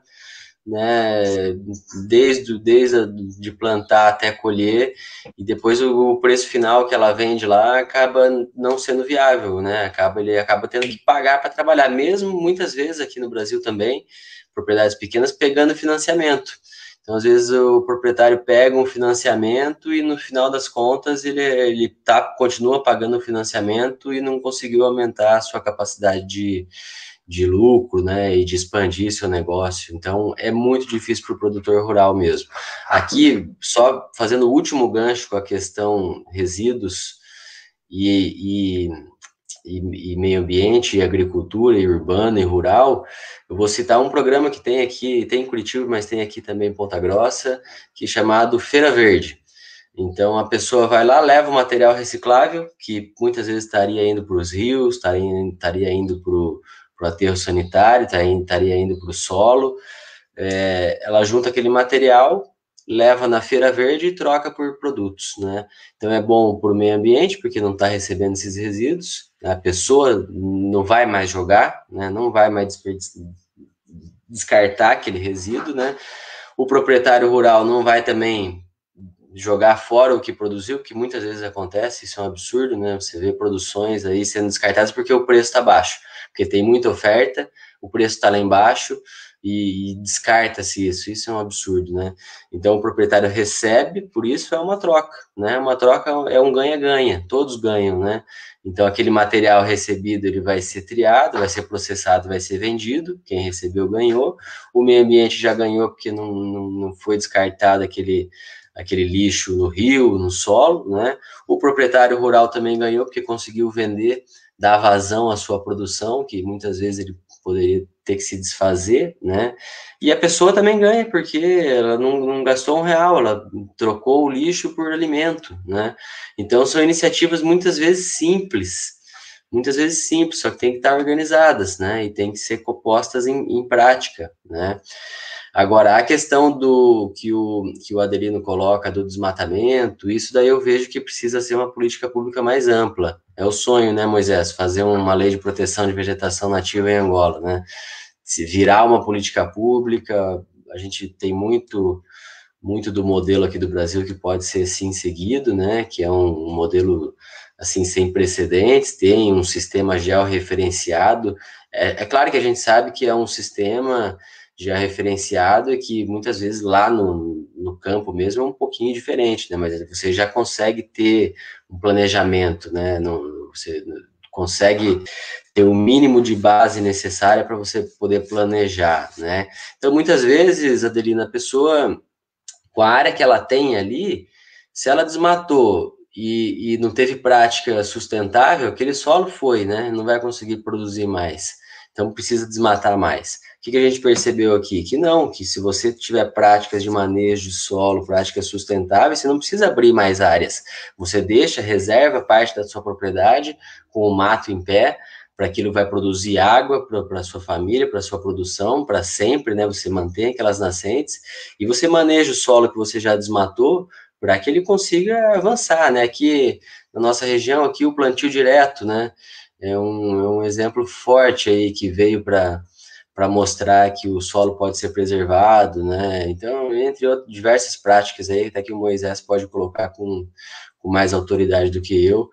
né? Desde de plantar até colher, e depois o preço final que ela vende lá acaba não sendo viável, né? Ele acaba tendo que pagar para trabalhar, mesmo muitas vezes aqui no Brasil também, propriedades pequenas pegando financiamento. Então, às vezes, o proprietário pega um financiamento e, no final das contas, ele continua pagando o financiamento e não conseguiu aumentar a sua capacidade de lucro, né, e de expandir seu negócio. Então, é muito difícil para o produtor rural mesmo. Aqui, só fazendo o último gancho com a questão resíduos e meio ambiente, e agricultura, e urbana, e rural, eu vou citar um programa que tem aqui, tem em Curitiba, mas tem aqui também em Ponta Grossa, que é chamado Feira Verde. Então, a pessoa vai lá, leva o material reciclável, que muitas vezes estaria indo para os rios, estaria indo para o aterro sanitário, estaria indo para o solo. Ela junta aquele material, leva na Feira Verde e troca por produtos, né? Então é bom para o meio ambiente, porque não está recebendo esses resíduos, a pessoa não vai mais jogar, né? Não vai mais descartar aquele resíduo, né? O proprietário rural não vai também jogar fora o que produziu, que muitas vezes acontece, isso é um absurdo, né? Você vê produções aí sendo descartadas porque o preço está baixo, porque tem muita oferta, o preço está lá embaixo, e descarta-se isso é um absurdo, né? Então o proprietário recebe, por isso é uma troca, né? Uma troca é um ganha-ganha, todos ganham, né? Então aquele material recebido, ele vai ser triado, vai ser processado, vai ser vendido, quem recebeu ganhou, o meio ambiente já ganhou porque não foi descartado aquele lixo no rio, no solo, né? O proprietário rural também ganhou, porque conseguiu vender, dar vazão à sua produção, que muitas vezes ele poderia ter que se desfazer, né? E a pessoa também ganha, porque ela não gastou R$ 1, ela trocou o lixo por alimento, né? Então, são iniciativas muitas vezes simples, só que tem que estar organizadas, né? E tem que ser postas em prática, né? Agora, a questão do que o Adelino coloca do desmatamento, isso daí eu vejo que precisa ser uma política pública mais ampla. É o sonho, né, Moisés? Fazer uma lei de proteção de vegetação nativa em Angola, né? Se virar uma política pública, a gente tem muito do modelo aqui do Brasil que pode ser assim seguido, né? Que é um modelo assim sem precedentes, tem um sistema georreferenciado. É claro que a gente sabe que é um sistema georreferenciado e que muitas vezes lá no campo mesmo é um pouquinho diferente, né? Mas você já consegue ter um planejamento, né? Você consegue ter o mínimo de base necessária para você poder planejar, né? Então, muitas vezes, Adelina, a pessoa, com a área que ela tem ali, se ela desmatou e não teve prática sustentável, aquele solo foi, né? Não vai conseguir produzir mais. Então, precisa desmatar mais. O que a gente percebeu aqui? Que não, que se você tiver práticas de manejo de solo, práticas sustentáveis, você não precisa abrir mais áreas. Você deixa, reserva parte da sua propriedade com o mato em pé, para aquilo vai produzir água para a sua família, para a sua produção, para sempre, né? Você mantém aquelas nascentes e você maneja o solo que você já desmatou para que ele consiga avançar, né? Aqui na nossa região, aqui o plantio direto, né? É um exemplo forte aí que veio para mostrar que o solo pode ser preservado, né? Então, entre outras diversas práticas aí, até que o Moisés pode colocar com mais autoridade do que eu.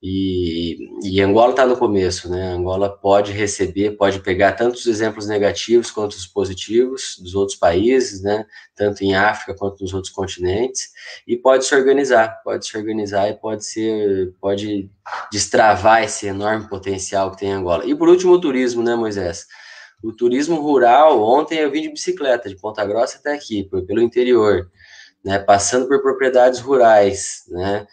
E Angola está no começo, né? Angola pode receber, pode pegar tanto os exemplos negativos quanto os positivos dos outros países, né? Tanto em África quanto nos outros continentes, e pode se organizar e pode destravar esse enorme potencial que tem Angola. E por último, o turismo, né, Moisés? O turismo rural, ontem eu vim de bicicleta, de Ponta Grossa até aqui, pelo interior, né? Passando por propriedades rurais, né?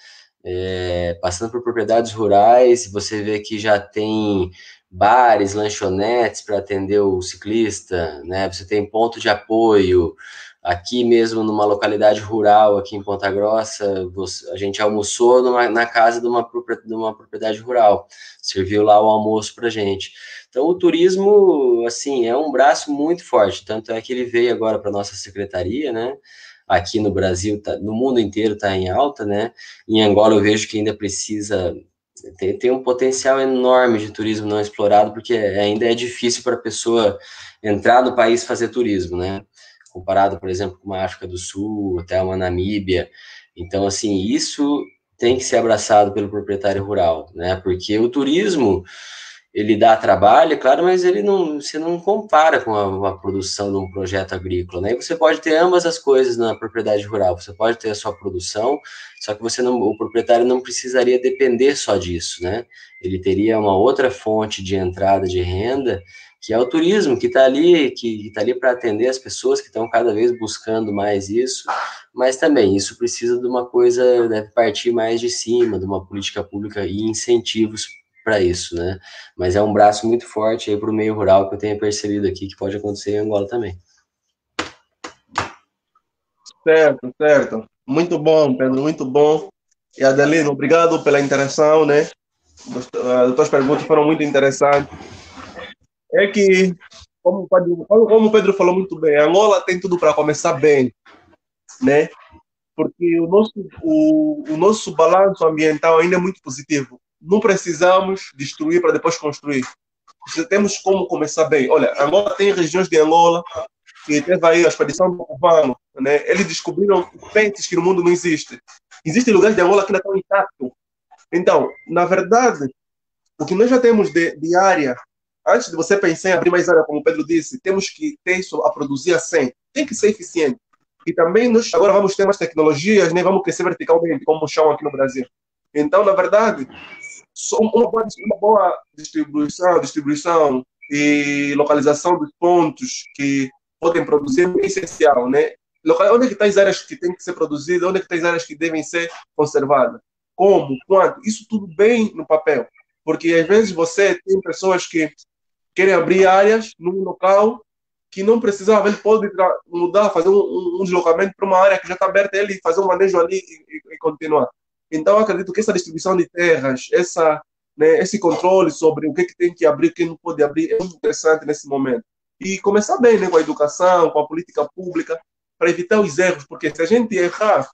Passando por propriedades rurais, você vê que já tem bares, lanchonetes para atender o ciclista, né? Você tem ponto de apoio. Aqui mesmo, numa localidade rural, aqui em Ponta Grossa, a gente almoçou na casa de uma propriedade rural. Serviu lá o almoço para a gente. Então, o turismo, assim, é um braço muito forte. Tanto é que ele veio agora para a nossa secretaria, né? Aqui no Brasil, no mundo inteiro está em alta, né? Em Angola eu vejo que ainda precisa, tem um potencial enorme de turismo não explorado, porque ainda é difícil para a pessoa entrar no país fazer turismo, né? Comparado, por exemplo, com uma África do Sul, até uma Namíbia. Então, assim, isso tem que ser abraçado pelo proprietário rural, né? Porque o turismo, ele dá trabalho, é claro, mas você não compara com a produção de um projeto agrícola, né? E você pode ter ambas as coisas na propriedade rural. Você pode ter a sua produção, só que o proprietário não precisaria depender só disso, né? Ele teria uma outra fonte de entrada de renda, que é o turismo, que está ali para atender as pessoas que estão cada vez buscando mais isso, mas também isso precisa de uma coisa, deve partir mais de cima, de uma política pública e incentivos para isso, né? Mas é um braço muito forte aí para o meio rural que eu tenho percebido aqui que pode acontecer em Angola também. Certo, certo. Muito bom, Pedro, muito bom. E Adelino, obrigado pela interação, né? As tuas perguntas foram muito interessantes. É que, como o Pedro falou muito bem, Angola tem tudo para começar bem, né? Porque o nosso balanço ambiental ainda é muito positivo. Não precisamos destruir para depois construir. Temos como começar bem. Olha, Angola tem regiões de Angola que teve aí a expedição do cubano, né? Eles descobriram peixes que no mundo não existem. Existem lugares de Angola que ainda estão intactos. Então, na verdade, o que nós já temos de área, antes de você pensar em abrir mais área, como o Pedro disse, temos que ter isso a produzir a 100. Tem que ser eficiente. E também nós agora vamos ter mais tecnologias, né? Vamos crescer verticalmente, como o chão aqui no Brasil. Então, na verdade, uma boa distribuição e localização dos pontos que podem produzir é essencial, né? onde é que estão as áreas que têm que ser produzidas, onde é que estão as áreas que devem ser conservadas, como, quanto, isso tudo bem no papel. Porque às vezes você tem pessoas que querem abrir áreas num local que não precisava, ele pode mudar, fazer um deslocamento para uma área que já está aberta, ele fazer um manejo ali e continuar. Então, eu acredito que essa distribuição de terras, esse controle sobre o que tem que abrir, o que não pode abrir, é muito interessante nesse momento. E começar bem, né, com a educação, com a política pública, para evitar os erros, porque se a gente errar,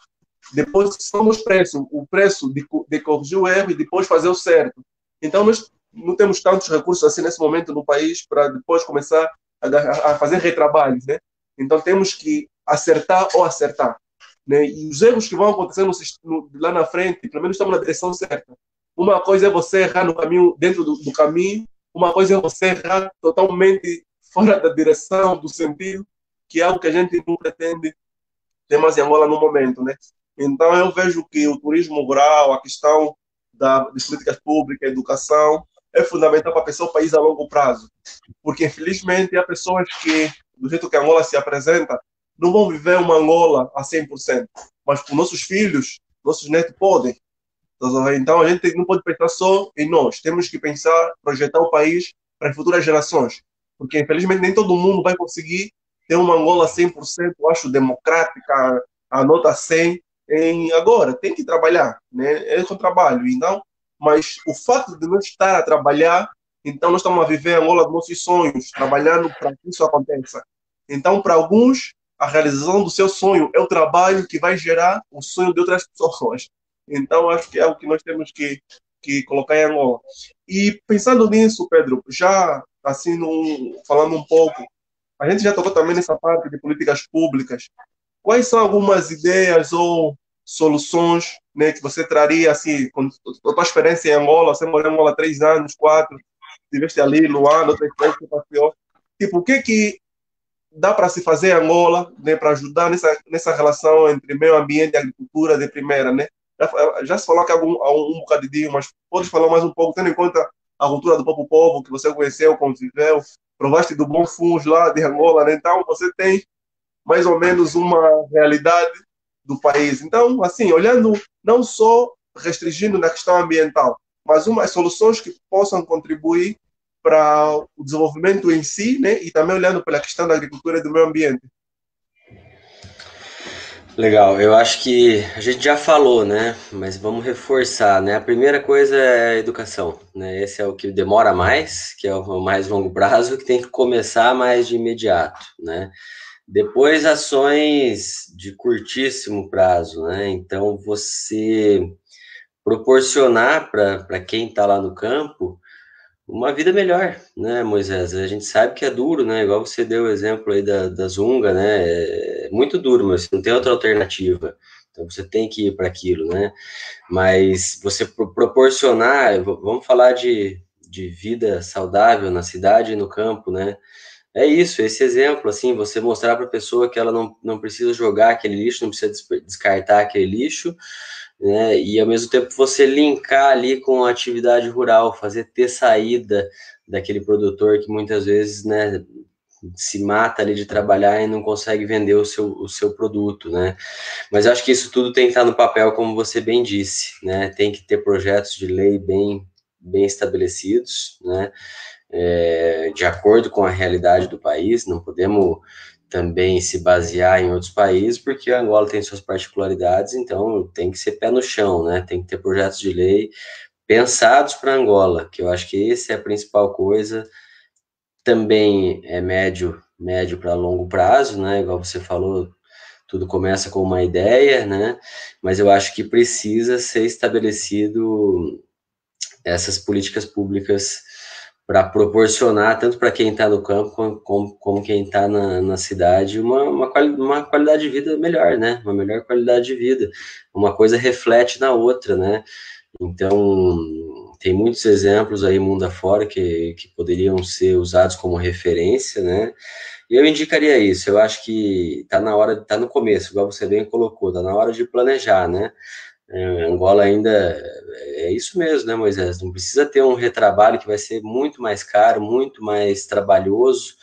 depois somos preço, o preço de corrigir o erro e depois fazer o certo. Então, nós não temos tantos recursos assim nesse momento no país para depois começar a fazer retrabalhos, né? Então, temos que acertar ou acertar, né? E os erros que vão acontecer lá na frente, pelo menos estamos na direção certa. Uma coisa é você errar no caminho, dentro do caminho, uma coisa é você errar totalmente fora da direção, do sentido, que é algo que a gente não pretende ter mais em Angola no momento, né? Então, eu vejo que o turismo rural, a questão das políticas públicas, a educação, é fundamental para pensar o país a longo prazo. Porque, infelizmente, há pessoas que, do jeito que a Angola se apresenta, não vão viver uma Angola a 100%. Mas com nossos filhos, nossos netos podem. Então, a gente não pode pensar só em nós. Temos que pensar, projetar o país para as futuras gerações. Porque, infelizmente, nem todo mundo vai conseguir ter uma Angola 100%, eu acho, democrática, a nota 100 agora. Tem que trabalhar, né? É o trabalho. Então, mas o fato de não estar a trabalhar, então nós estamos a viver a Angola dos nossos sonhos, trabalhando para que isso aconteça. Então, para alguns, a realização do seu sonho é o trabalho que vai gerar o sonho de outras pessoas. Então, acho que é o que nós temos que colocar em Angola. E pensando nisso, Pedro, já assim, falando um pouco, a gente já tocou também nessa parte de políticas públicas. Quais são algumas ideias ou soluções, né, que você traria, assim, com a tua experiência em Angola? Você morou em Angola há 3 anos, 4, estiveste ali, Luanda, outra experiência que passeou. Tipo, o que dá para se fazer em Angola, né, para ajudar nessa relação entre meio ambiente e agricultura de primeira, né? Já se falou aqui um bocadinho, mas pode falar mais um pouco, tendo em conta a cultura do próprio povo que você conheceu, conviveu, provaste do bom fungo lá de Angola, né? Então você tem mais ou menos uma realidade do país. Então, assim, olhando não só restringindo na questão ambiental, mas umas soluções que possam contribuir para o desenvolvimento em si, né? E também olhando pela questão da agricultura e do meio ambiente. Legal, eu acho que a gente já falou, né? Mas vamos reforçar, né? A primeira coisa é a educação, né? Esse é o que demora mais, que é o mais longo prazo, que tem que começar mais de imediato, né? Depois, ações de curtíssimo prazo, né? Então, você proporcionar para quem está lá no campo uma vida melhor, né, Moisés? A gente sabe que é duro, né? Igual você deu o exemplo aí da Zunga, né? É muito duro, mas não tem outra alternativa. Então você tem que ir para aquilo, né? Mas você proporcionar, vamos falar de vida saudável na cidade e no campo, né? É isso, esse exemplo, assim, você mostrar para a pessoa que ela não precisa jogar aquele lixo, não precisa descartar aquele lixo, né? E ao mesmo tempo você linkar ali com a atividade rural, fazer ter saída daquele produtor que muitas vezes, né, se mata ali de trabalhar e não consegue vender o seu produto, né? Mas acho que isso tudo tem que estar no papel, como você bem disse, né? Tem que ter projetos de lei bem estabelecidos, né? De acordo com a realidade do país, não podemos também se basear em outros países, porque a Angola tem suas particularidades, então tem que ser pé no chão, né? Tem que ter projetos de lei pensados para Angola, que eu acho que essa é a principal coisa. Também é médio para longo prazo, né? Igual você falou, tudo começa com uma ideia, né? Mas eu acho que precisa ser estabelecido essas políticas públicas para proporcionar, tanto para quem está no campo como quem está na cidade, uma qualidade de vida melhor, né? Uma melhor qualidade de vida. Uma coisa reflete na outra, né? Então, tem muitos exemplos aí mundo afora que poderiam ser usados como referência, né? E eu indicaria isso. Eu acho que está na hora, está no começo, igual você bem colocou, está na hora de planejar, né? Angola ainda é isso mesmo, né, Moisés? Não precisa ter um retrabalho que vai ser muito mais caro, muito mais trabalhoso,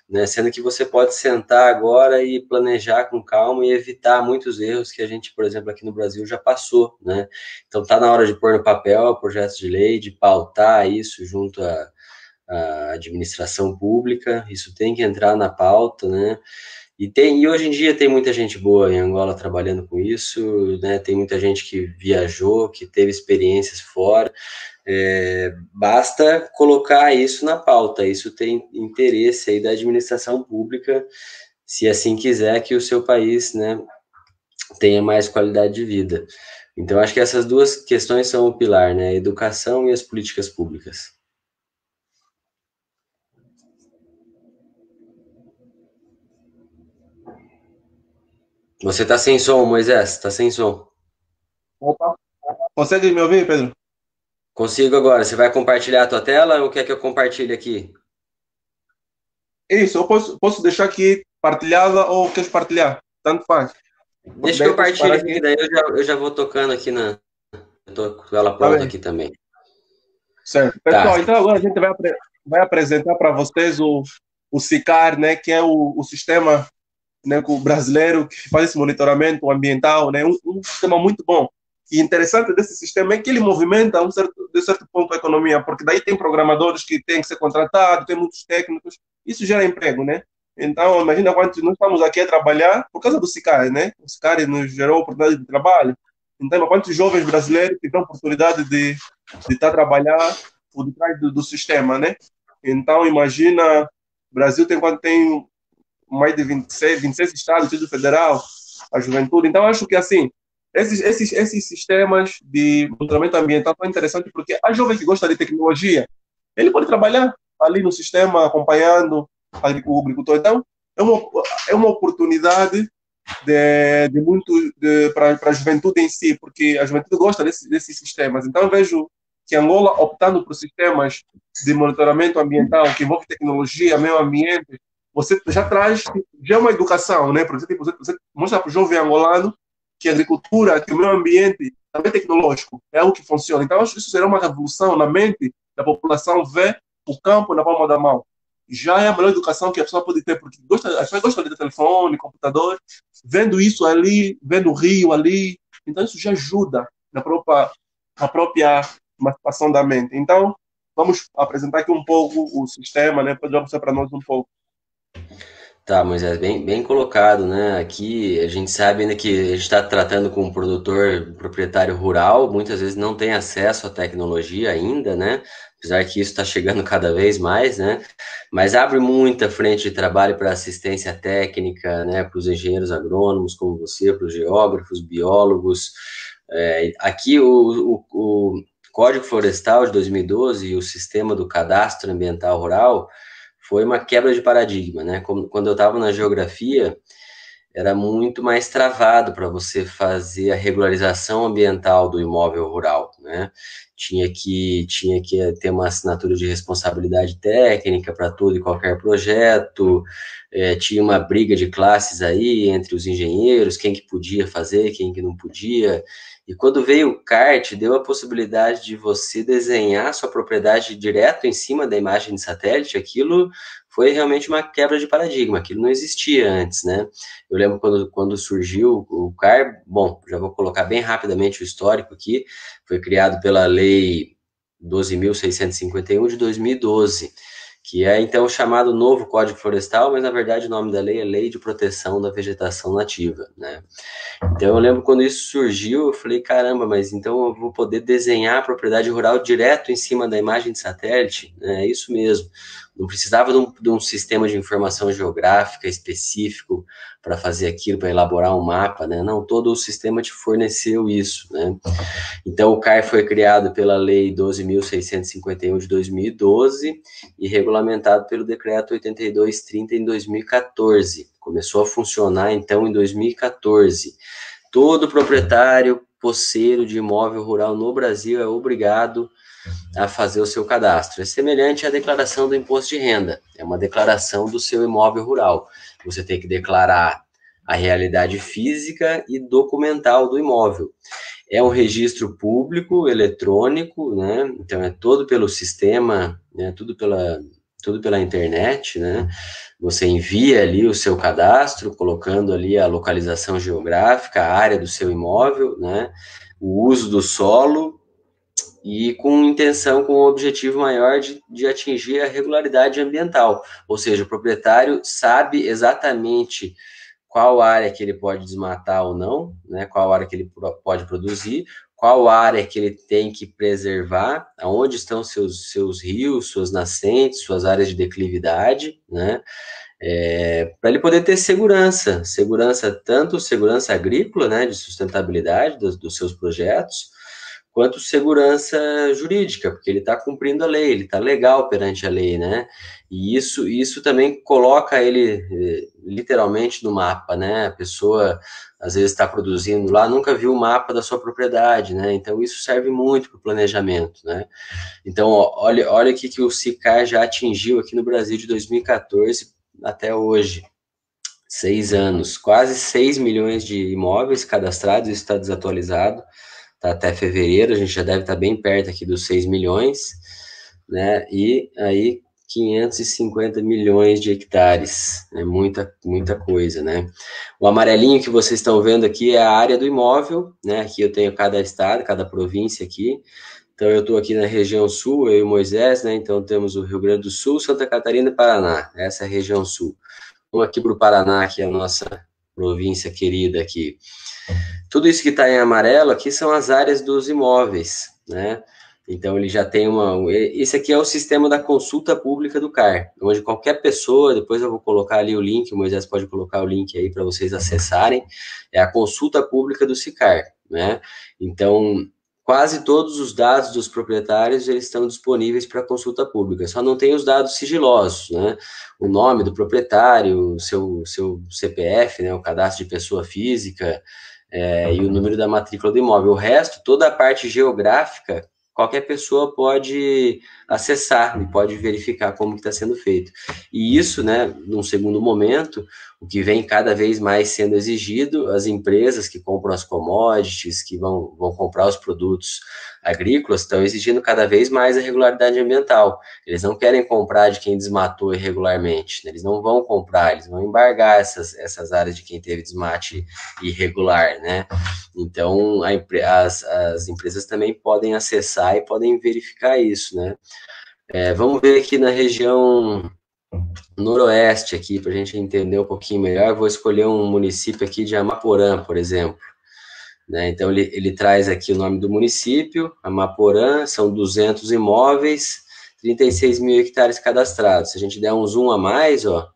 né? Sendo que você pode sentar agora e planejar com calma e evitar muitos erros que a gente, por exemplo, aqui no Brasil já passou, né? Então está na hora de pôr no papel projetos de lei, de pautar isso junto à administração pública, isso tem que entrar na pauta, né? E hoje em dia tem muita gente boa em Angola trabalhando com isso, né? Tem muita gente que viajou, que teve experiências fora. Basta colocar isso na pauta, isso tem interesse aí da administração pública, se assim quiser que o seu país, né, tenha mais qualidade de vida. Então, acho que essas duas questões são o pilar, né, a educação e as políticas públicas. Você está sem som, Moisés, está sem som. Opa, consegue me ouvir, Pedro? Consigo agora. Você vai compartilhar a tua tela ou quer que eu compartilhe aqui? Isso, eu posso deixar aqui partilhada ou queres partilhar? Tanto faz. Porque Deixa que daí eu eu posso parar partilhe aqui, aqui. que daí eu já vou tocando aqui na. Eu tô com ela Tá pronta bem, aqui também. certo. Tá, Pessoal, então agora a gente vai apresentar para vocês o SICAR, né, que é o sistema, né, o brasileiro que faz esse monitoramento ambiental, né, um sistema muito bom. E interessante desse sistema é que ele movimenta de certo ponto a economia, porque daí tem programadores que têm que ser contratados, tem muitos técnicos, isso gera emprego, né? Então, imagina quantos nós estamos aqui a trabalhar por causa do SICAR, né? O SICAR nos gerou oportunidade de trabalho. Então, quantos jovens brasileiros tiveram oportunidade de estar a trabalhar por detrás do sistema, né? Então, imagina, o Brasil tem mais de 26 estados, Distrito Federal, a juventude. Então, acho que, assim, esses sistemas de monitoramento ambiental são interessantes porque a jovem que gosta de tecnologia, ele pode trabalhar ali no sistema, acompanhando o agricultor. Então, é uma oportunidade para a juventude em si, porque a juventude gosta desses sistemas. Então, eu vejo que Angola, optando por sistemas de monitoramento ambiental que envolve tecnologia, meio ambiente, você já traz já uma educação, né? Porque você mostra para o jovem angolano que a agricultura, que o meio ambiente também é tecnológico, é algo que funciona. Então, acho que isso será uma revolução na mente da população ver o campo na palma da mão. Já é a melhor educação que a pessoa pode ter, porque as pessoas gostam de telefone, computador, vendo isso ali, vendo o rio ali, então isso já ajuda na própria emancipação da mente. Então, vamos apresentar aqui um pouco o sistema, né? Pode mostrar para nós um pouco. tá, Moisés, bem colocado, né? Aqui a gente sabe ainda que a gente está tratando com um produtor, um proprietário rural, muitas vezes não tem acesso à tecnologia ainda, né? Apesar que isso está chegando cada vez mais, né? Mas abre muita frente de trabalho para assistência técnica, né? Para os engenheiros agrônomos como você, para os geógrafos, biólogos. Aqui o Código Florestal de 2012 e o sistema do Cadastro Ambiental Rural foi uma quebra de paradigma, né? Quando eu estava na geografia, era muito mais travado para você fazer a regularização ambiental do imóvel rural, né? Tinha que ter uma assinatura de responsabilidade técnica para todo e qualquer projeto, tinha uma briga de classes aí entre os engenheiros, quem que podia fazer, quem que não podia. E quando veio o CART, deu a possibilidade de você desenhar sua propriedade direto em cima da imagem de satélite. Aquilo foi realmente uma quebra de paradigma, aquilo não existia antes, né? Eu lembro quando surgiu o CAR, bom, já vou colocar bem rapidamente o histórico aqui, foi criado pela Lei 12.651 de 2012, que é então o chamado novo Código Florestal, mas na verdade o nome da lei é Lei de Proteção da Vegetação Nativa, né? Então eu lembro quando isso surgiu, eu falei, caramba, mas então eu vou poder desenhar a propriedade rural direto em cima da imagem de satélite? É isso mesmo. Não precisava de um sistema de informação geográfica específico para fazer aquilo, para elaborar um mapa, né? Não, todo o sistema te forneceu isso, né? Então, o CAR foi criado pela Lei 12.651 de 2012 e regulamentado pelo Decreto 8230 em 2014. Começou a funcionar, então, em 2014. Todo proprietário posseiro de imóvel rural no Brasil é obrigado a fazer o seu cadastro. É semelhante à declaração do imposto de renda. É uma declaração do seu imóvel rural. Você tem que declarar a realidade física e documental do imóvel. É um registro público, eletrônico, né? Então é todo pelo sistema, né? Tudo tudo pela internet, né? Você envia ali o seu cadastro, colocando ali a localização geográfica, a área do seu imóvel, né? O uso do solo e com intenção, com o objetivo maior de atingir a regularidade ambiental. Ou seja, o proprietário sabe exatamente qual área que ele pode desmatar ou não, né? Qual área que ele pode produzir, qual área que ele tem que preservar, aonde estão seus rios, suas nascentes, suas áreas de declividade, né? Para ele poder ter segurança, tanto segurança agrícola, né, de sustentabilidade dos seus projetos, quanto segurança jurídica, porque ele está cumprindo a lei, ele está legal perante a lei, né? E isso também coloca ele literalmente no mapa, né? A pessoa às vezes está produzindo lá, nunca viu o mapa da sua propriedade, né? Então isso serve muito para o planejamento, né? Então, ó, olha o que o SICAR já atingiu aqui no Brasil de 2014 até hoje. 6 anos, quase 6 milhões de imóveis cadastrados, isso está desatualizado, tá até fevereiro, a gente já deve estar bem perto aqui dos 6 milhões, né? E aí 550 milhões de hectares, é muita coisa, né? O amarelinho que vocês estão vendo aqui é a área do imóvel, né? Aqui eu tenho cada estado, cada província aqui. Então eu estou aqui na região sul, eu e o Moisés, né? Então temos o Rio Grande do Sul, Santa Catarina e Paraná, essa é a região sul. Vamos aqui para o Paraná, que é a nossa província querida aqui. Tudo isso que está em amarelo aqui são as áreas dos imóveis, né? Então ele já tem esse aqui é o sistema da consulta pública do CAR, onde qualquer pessoa, depois eu vou colocar ali o link, o Moisés pode colocar o link aí para vocês acessarem, é a consulta pública do SICAR, né? Então, quase todos os dados dos proprietários eles estão disponíveis para consulta pública, só não tem os dados sigilosos, né? O nome do proprietário, seu CPF, né? O cadastro de pessoa física, e o número da matrícula do imóvel. O resto, toda a parte geográfica, qualquer pessoa pode acessar e pode verificar como que está sendo feito. E isso, né, num segundo momento, o que vem cada vez mais sendo exigido, as empresas que compram as commodities, que vão comprar os produtos agrícolas, estão exigindo cada vez mais a regularidade ambiental. Eles não querem comprar de quem desmatou irregularmente, né? Eles não vão comprar, eles vão embargar essas áreas de quem teve desmate irregular, né? Então, as empresas também podem acessar e podem verificar isso, né? Vamos ver aqui na região noroeste aqui, para a gente entender um pouquinho melhor. Vou escolher um município aqui de Amaporã, por exemplo. Né? Então, ele traz aqui o nome do município, Amaporã, são 200 imóveis, 36 mil hectares cadastrados. Se a gente der um zoom a mais, ó,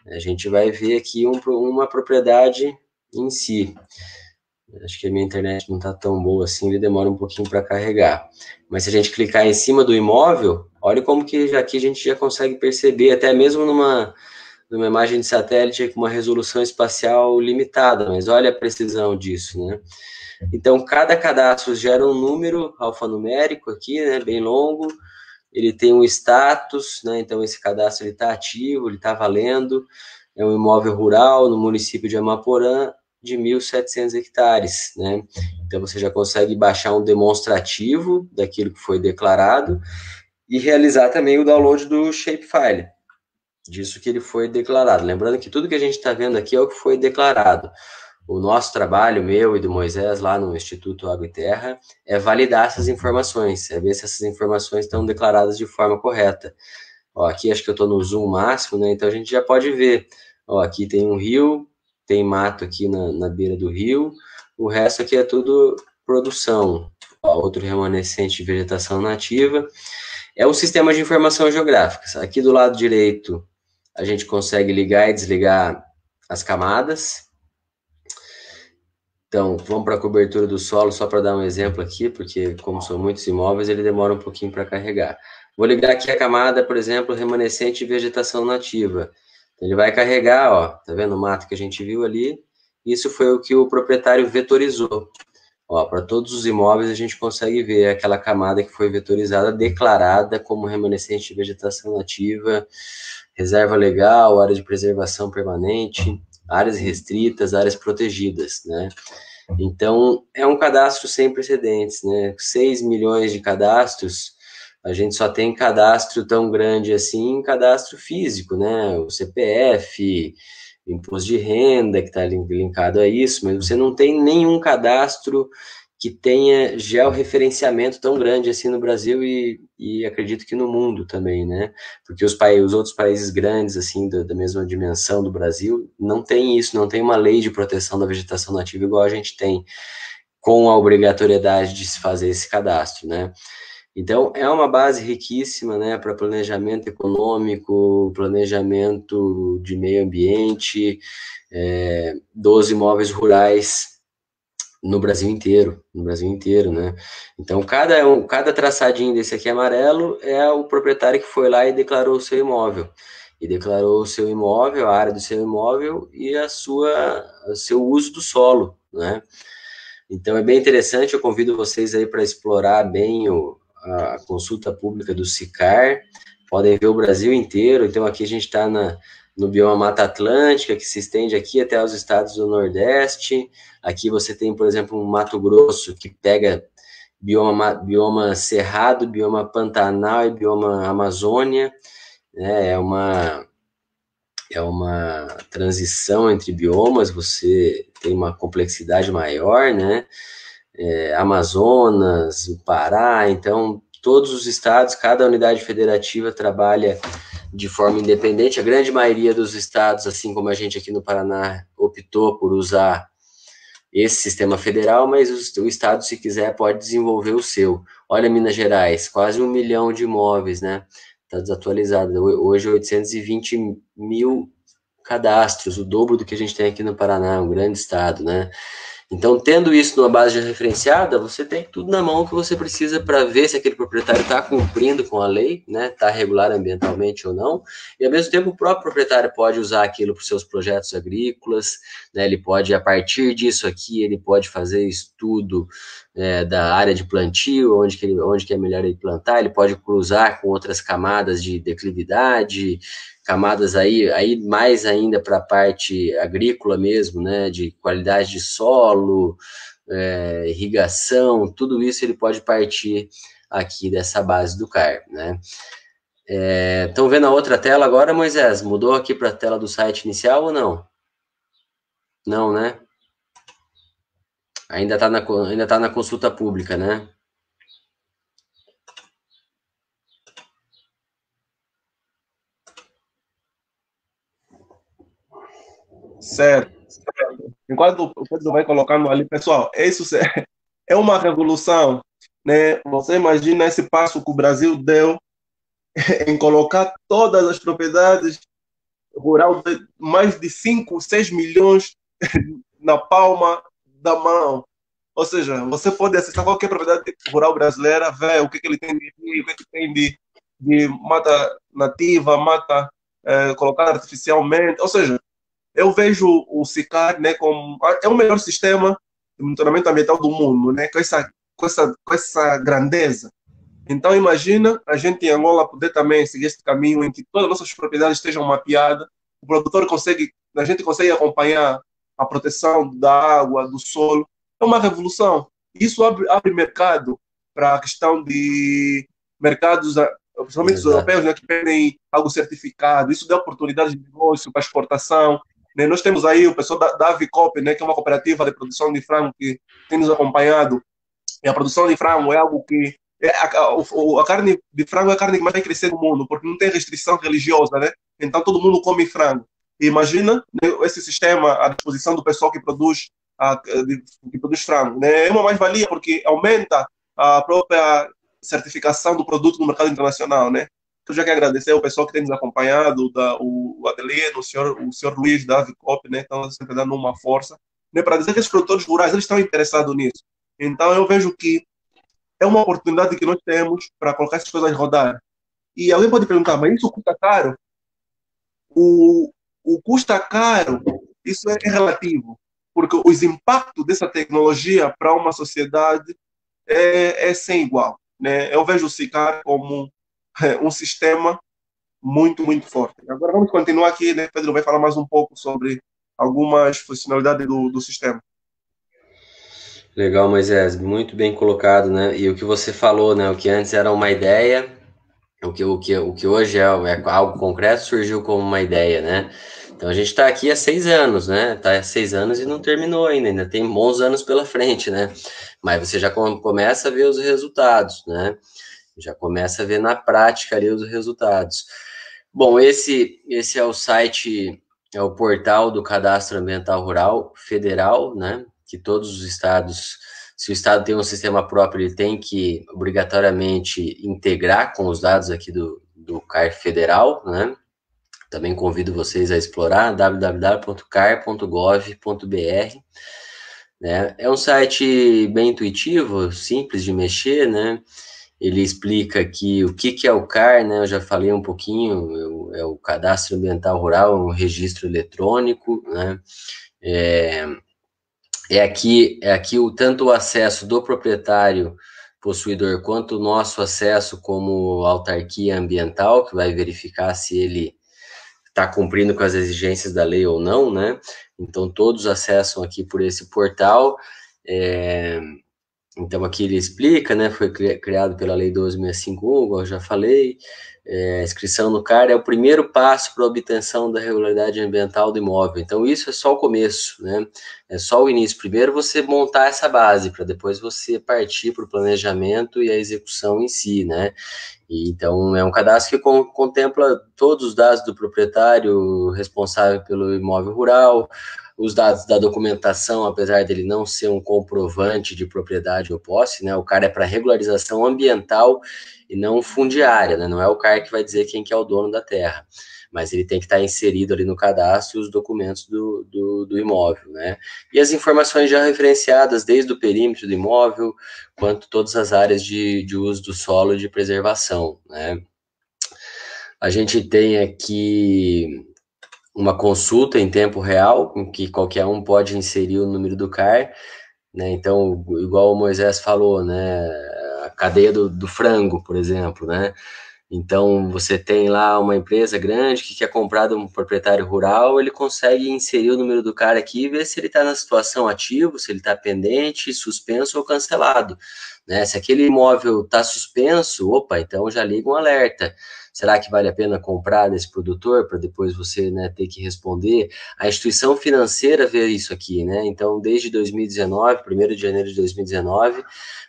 a gente vai ver aqui uma propriedade em si. Acho que a minha internet não está tão boa assim, ele demora um pouquinho para carregar. Mas se a gente clicar em cima do imóvel, olha como que aqui a gente já consegue perceber, até mesmo numa imagem de satélite com uma resolução espacial limitada, mas olha a precisão disso, né? Então, cada cadastro gera um número alfanumérico aqui, né, bem longo, ele tem um status, né, então esse cadastro está ativo, ele está valendo, é um imóvel rural no município de Amaporã, de 1.700 hectares, né? Então, você já consegue baixar um demonstrativo daquilo que foi declarado e realizar também o download do shapefile, disso que ele foi declarado. Lembrando que tudo que a gente está vendo aqui é o que foi declarado. O nosso trabalho, meu e do Moisés, lá no Instituto Água e Terra, é validar essas informações, é ver se essas informações estão declaradas de forma correta. Ó, aqui acho que eu estou no zoom máximo, né? Então a gente já pode ver. Ó, aqui tem um rio, tem mato aqui na beira do rio, o resto aqui é tudo produção. Ó, outro remanescente de vegetação nativa. É o sistema de informação geográfica. Aqui do lado direito, a gente consegue ligar e desligar as camadas. Então, vamos para a cobertura do solo, só para dar um exemplo aqui, porque como são muitos imóveis, ele demora um pouquinho para carregar. Vou ligar aqui a camada, por exemplo, remanescente de vegetação nativa. Ele vai carregar, ó, tá vendo o mato que a gente viu ali? Isso foi o que o proprietário vetorizou. Ó, para todos os imóveis a gente consegue ver aquela camada que foi vetorizada, declarada como remanescente de vegetação nativa, reserva legal, área de preservação permanente, áreas restritas, áreas protegidas, né? Então, é um cadastro sem precedentes, né? 6 milhões de cadastros a gente só tem cadastro tão grande assim, cadastro físico, né? O CPF, imposto de renda que está linkado a isso, mas você não tem nenhum cadastro que tenha georreferenciamento tão grande assim no Brasil e acredito que no mundo também, né? Porque os outros países grandes, assim, da mesma dimensão do Brasil, não tem isso, não tem uma lei de proteção da vegetação nativa igual a gente tem, com a obrigatoriedade de se fazer esse cadastro, né? Então, é uma base riquíssima, né, para planejamento econômico, planejamento de meio ambiente, dos imóveis rurais no Brasil inteiro, né? Então, cada traçadinho desse aqui amarelo é o proprietário que foi lá e declarou o seu imóvel. E declarou o seu imóvel, a área do seu imóvel e o seu uso do solo, né? Então, é bem interessante, eu convido vocês aí para explorar bem a consulta pública do SICAR, podem ver o Brasil inteiro, então aqui a gente está no bioma Mata Atlântica, que se estende aqui até os estados do Nordeste, aqui você tem, por exemplo, um Mato Grosso, que pega bioma Cerrado, bioma Pantanal e bioma Amazônia, né? É uma transição entre biomas, você tem uma complexidade maior, né? Amazonas, o Pará, então todos os estados, cada unidade federativa trabalha de forma independente. A grande maioria dos estados, assim como a gente aqui no Paraná, optou por usar esse sistema federal, mas o estado, se quiser, pode desenvolver o seu. Olha, Minas Gerais, quase 1 milhão de imóveis, né? Está desatualizado. Hoje, 820 mil cadastros, o dobro do que a gente tem aqui no Paraná, um grande estado, né? Então, tendo isso numa base já referenciada, você tem tudo na mão que você precisa para ver se aquele proprietário está cumprindo com a lei, né? Está regular ambientalmente ou não. E, ao mesmo tempo, o próprio proprietário pode usar aquilo para os seus projetos agrícolas, né? Ele pode, a partir disso aqui, ele pode fazer estudo da área de plantio, onde que é melhor ele plantar, ele pode cruzar com outras camadas de declividade, camadas aí mais ainda para a parte agrícola mesmo, né, de qualidade de solo, irrigação, tudo isso ele pode partir aqui dessa base do CAR, né. Estão vendo a outra tela agora, Moisés? Mudou aqui para a tela do site inicial ou não? Não, né? Ainda tá na consulta pública, né? Certo. Enquanto o Pedro vai colocando ali, pessoal, isso é uma revolução, né? Você imagina esse passo que o Brasil deu em colocar todas as propriedades rural de mais de 5, 6 milhões na palma da mão. Ou seja, você pode acessar qualquer propriedade rural brasileira, ver o que ele tem de rio, o que tem de mata nativa, mata colocada artificialmente. Ou seja, eu vejo o SICAR, né, como é o melhor sistema de monitoramento ambiental do mundo, né, com essa grandeza. Então, imagina a gente em Angola poder também seguir este caminho em que todas as nossas propriedades estejam mapeadas, o produtor consegue, a gente consegue acompanhar a proteção da água, do solo. É uma revolução. Isso abre mercado para a questão de mercados, principalmente os Exato. europeus, né, que pedem algo certificado. Isso dá oportunidades de negócio para exportação. Né? Nós temos aí o pessoal da Avicop, né, que é uma cooperativa de produção de frango que tem nos acompanhado. E a produção de frango é algo que a carne de frango é a carne que mais vai crescer no mundo, porque não tem restrição religiosa, né? Então todo mundo come frango. E imagina, né, esse sistema à disposição do pessoal que produz frango. Né? É uma mais-valia, porque aumenta a própria certificação do produto no mercado internacional, né? Eu já quero agradecer ao pessoal que tem nos acompanhado, o Adelino, o senhor Luiz da Avicop, né? Estão sempre dando uma força, né? Para dizer que esses produtores rurais eles estão interessados nisso. Então eu vejo que é uma oportunidade que nós temos para colocar essas coisas a rodar. E alguém pode perguntar, mas isso custa caro? O, o custa caro, isso é relativo, porque os impactos dessa tecnologia para uma sociedade é sem igual. Né? Eu vejo o SICAR como um sistema muito, muito forte. Agora vamos continuar aqui, né? Pedro vai falar mais um pouco sobre algumas funcionalidades do sistema. Legal, Moisés, muito bem colocado, né? E o que você falou, né? O que antes era uma ideia, O que hoje é algo concreto surgiu como uma ideia, né? Então a gente está aqui há 6 anos, né? Está há 6 anos e não terminou ainda tem bons anos pela frente, né? Mas você já começa a ver os resultados, né? Já começa a ver na prática ali os resultados. Bom, esse é o site, é o portal do Cadastro Ambiental Rural Federal, né? Que todos os estados, se o estado tem um sistema próprio, ele tem que obrigatoriamente integrar com os dados aqui do CAR Federal, né? Também convido vocês a explorar www.car.gov.br, né? É um site bem intuitivo, simples de mexer, né? Ele explica aqui o que é o CAR, né? Eu já falei um pouquinho, é o Cadastro Ambiental Rural, um registro eletrônico, né? É aqui tanto o acesso do proprietário possuidor quanto o nosso acesso como autarquia ambiental, que vai verificar se ele está cumprindo com as exigências da lei ou não, né? Então todos acessam aqui por esse portal. Então, aqui ele explica, né, foi criado pela Lei 12.651, igual eu já falei, a inscrição no CAR é o primeiro passo para a obtenção da regularidade ambiental do imóvel. Então, isso é só o começo, né, é só o início. Primeiro você montar essa base, para depois você partir para o planejamento e a execução em si, né. E, então, é um cadastro que contempla todos os dados do proprietário responsável pelo imóvel rural, os dados da documentação, apesar dele não ser um comprovante de propriedade ou posse, né? O CAR é para regularização ambiental e não fundiária, né? Não é o CAR que vai dizer quem que é o dono da terra, mas ele tem que estar inserido ali no cadastro os documentos do imóvel, né? E as informações já referenciadas, desde o perímetro do imóvel, quanto todas as áreas de uso do solo e de preservação, né? A gente tem aqui uma consulta em tempo real, em que qualquer um pode inserir o número do CAR, né? Então, igual o Moisés falou, né? A cadeia do frango, por exemplo, né? Então, você tem lá uma empresa grande que quer comprar de um proprietário rural, ele consegue inserir o número do cara aqui e ver se ele está na situação ativo, se ele está pendente, suspenso ou cancelado, né? Se aquele imóvel está suspenso, opa, então já liga um alerta. Será que vale a pena comprar desse produtor para depois você, né, ter que responder? A instituição financeira vê isso aqui, né? Então, desde 2019, 1º de janeiro de 2019,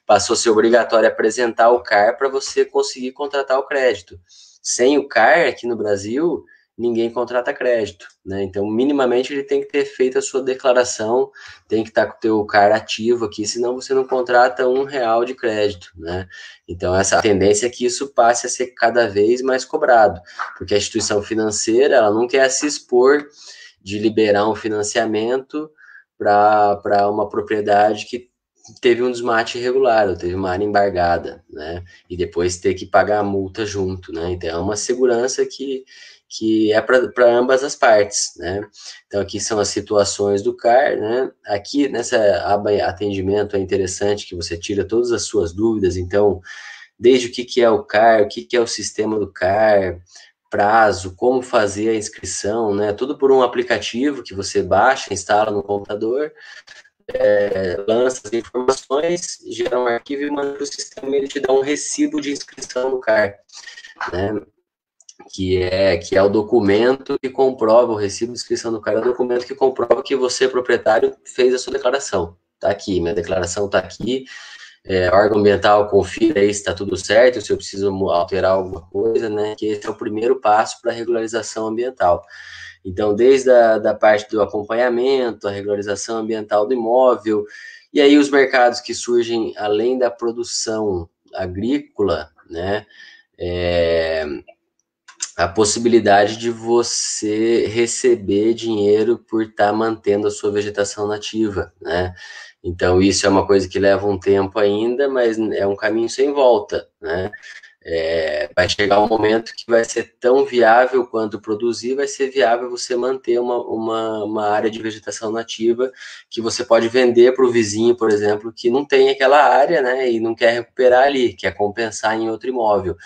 passou a ser obrigatório apresentar o CAR para você conseguir contratar o crédito. Sem o CAR, aqui no Brasil, ninguém contrata crédito, né? Então, minimamente, ele tem que ter feito a sua declaração, tem que estar com o teu CAR ativo aqui, senão você não contrata R$ 1 de crédito, né? Então, essa tendência é que isso passe a ser cada vez mais cobrado, porque a instituição financeira, ela não quer se expor de liberar um financiamento para uma propriedade que teve um desmate irregular, ou teve uma área embargada, né? E depois ter que pagar a multa junto, né? Então é uma segurança que é para ambas as partes, né? Então aqui são as situações do CAR, né? Aqui nessa aba atendimento é interessante que você tira todas as suas dúvidas, então desde o que é o CAR, o que é o sistema do CAR, prazo, como fazer a inscrição, né? Tudo por um aplicativo que você baixa, instala no computador, lança as informações, gera um arquivo e manda para o sistema e ele te dá um recibo de inscrição no CAR, né? Que é o documento que comprova, o recibo de inscrição no CAR é o documento que comprova que você, proprietário, fez a sua declaração. Está aqui, minha declaração está aqui, órgão ambiental confira aí se está tudo certo, se eu preciso alterar alguma coisa, né? Que esse é o primeiro passo para a regularização ambiental. Então, desde a parte do acompanhamento, a regularização ambiental do imóvel, e aí os mercados que surgem além da produção agrícola, né? A possibilidade de você receber dinheiro por estar mantendo a sua vegetação nativa, né? Então, isso é uma coisa que leva um tempo ainda, mas é um caminho sem volta, né? Vai chegar um momento que vai ser tão viável quanto produzir, vai ser viável você manter uma área de vegetação nativa que você pode vender para o vizinho, por exemplo, que não tem aquela área, né, e não quer recuperar ali, quer compensar em outro imóvel.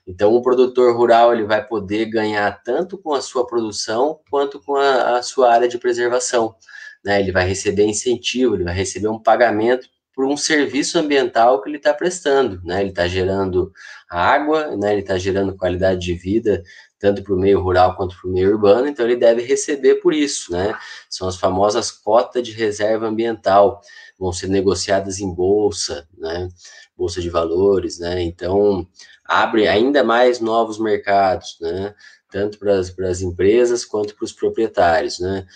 Então, o produtor rural ele vai poder ganhar tanto com a sua produção quanto com a sua área de preservação, né? Ele vai receber incentivo, ele vai receber um pagamento por um serviço ambiental que ele está prestando, né? Ele está gerando água, né? Ele está gerando qualidade de vida, tanto para o meio rural quanto para o meio urbano, então ele deve receber por isso, né? São as famosas cotas de reserva ambiental, vão ser negociadas em bolsa, né? Bolsa de valores, né? Então, abre ainda mais novos mercados, né? Tanto para as empresas quanto para os proprietários, né?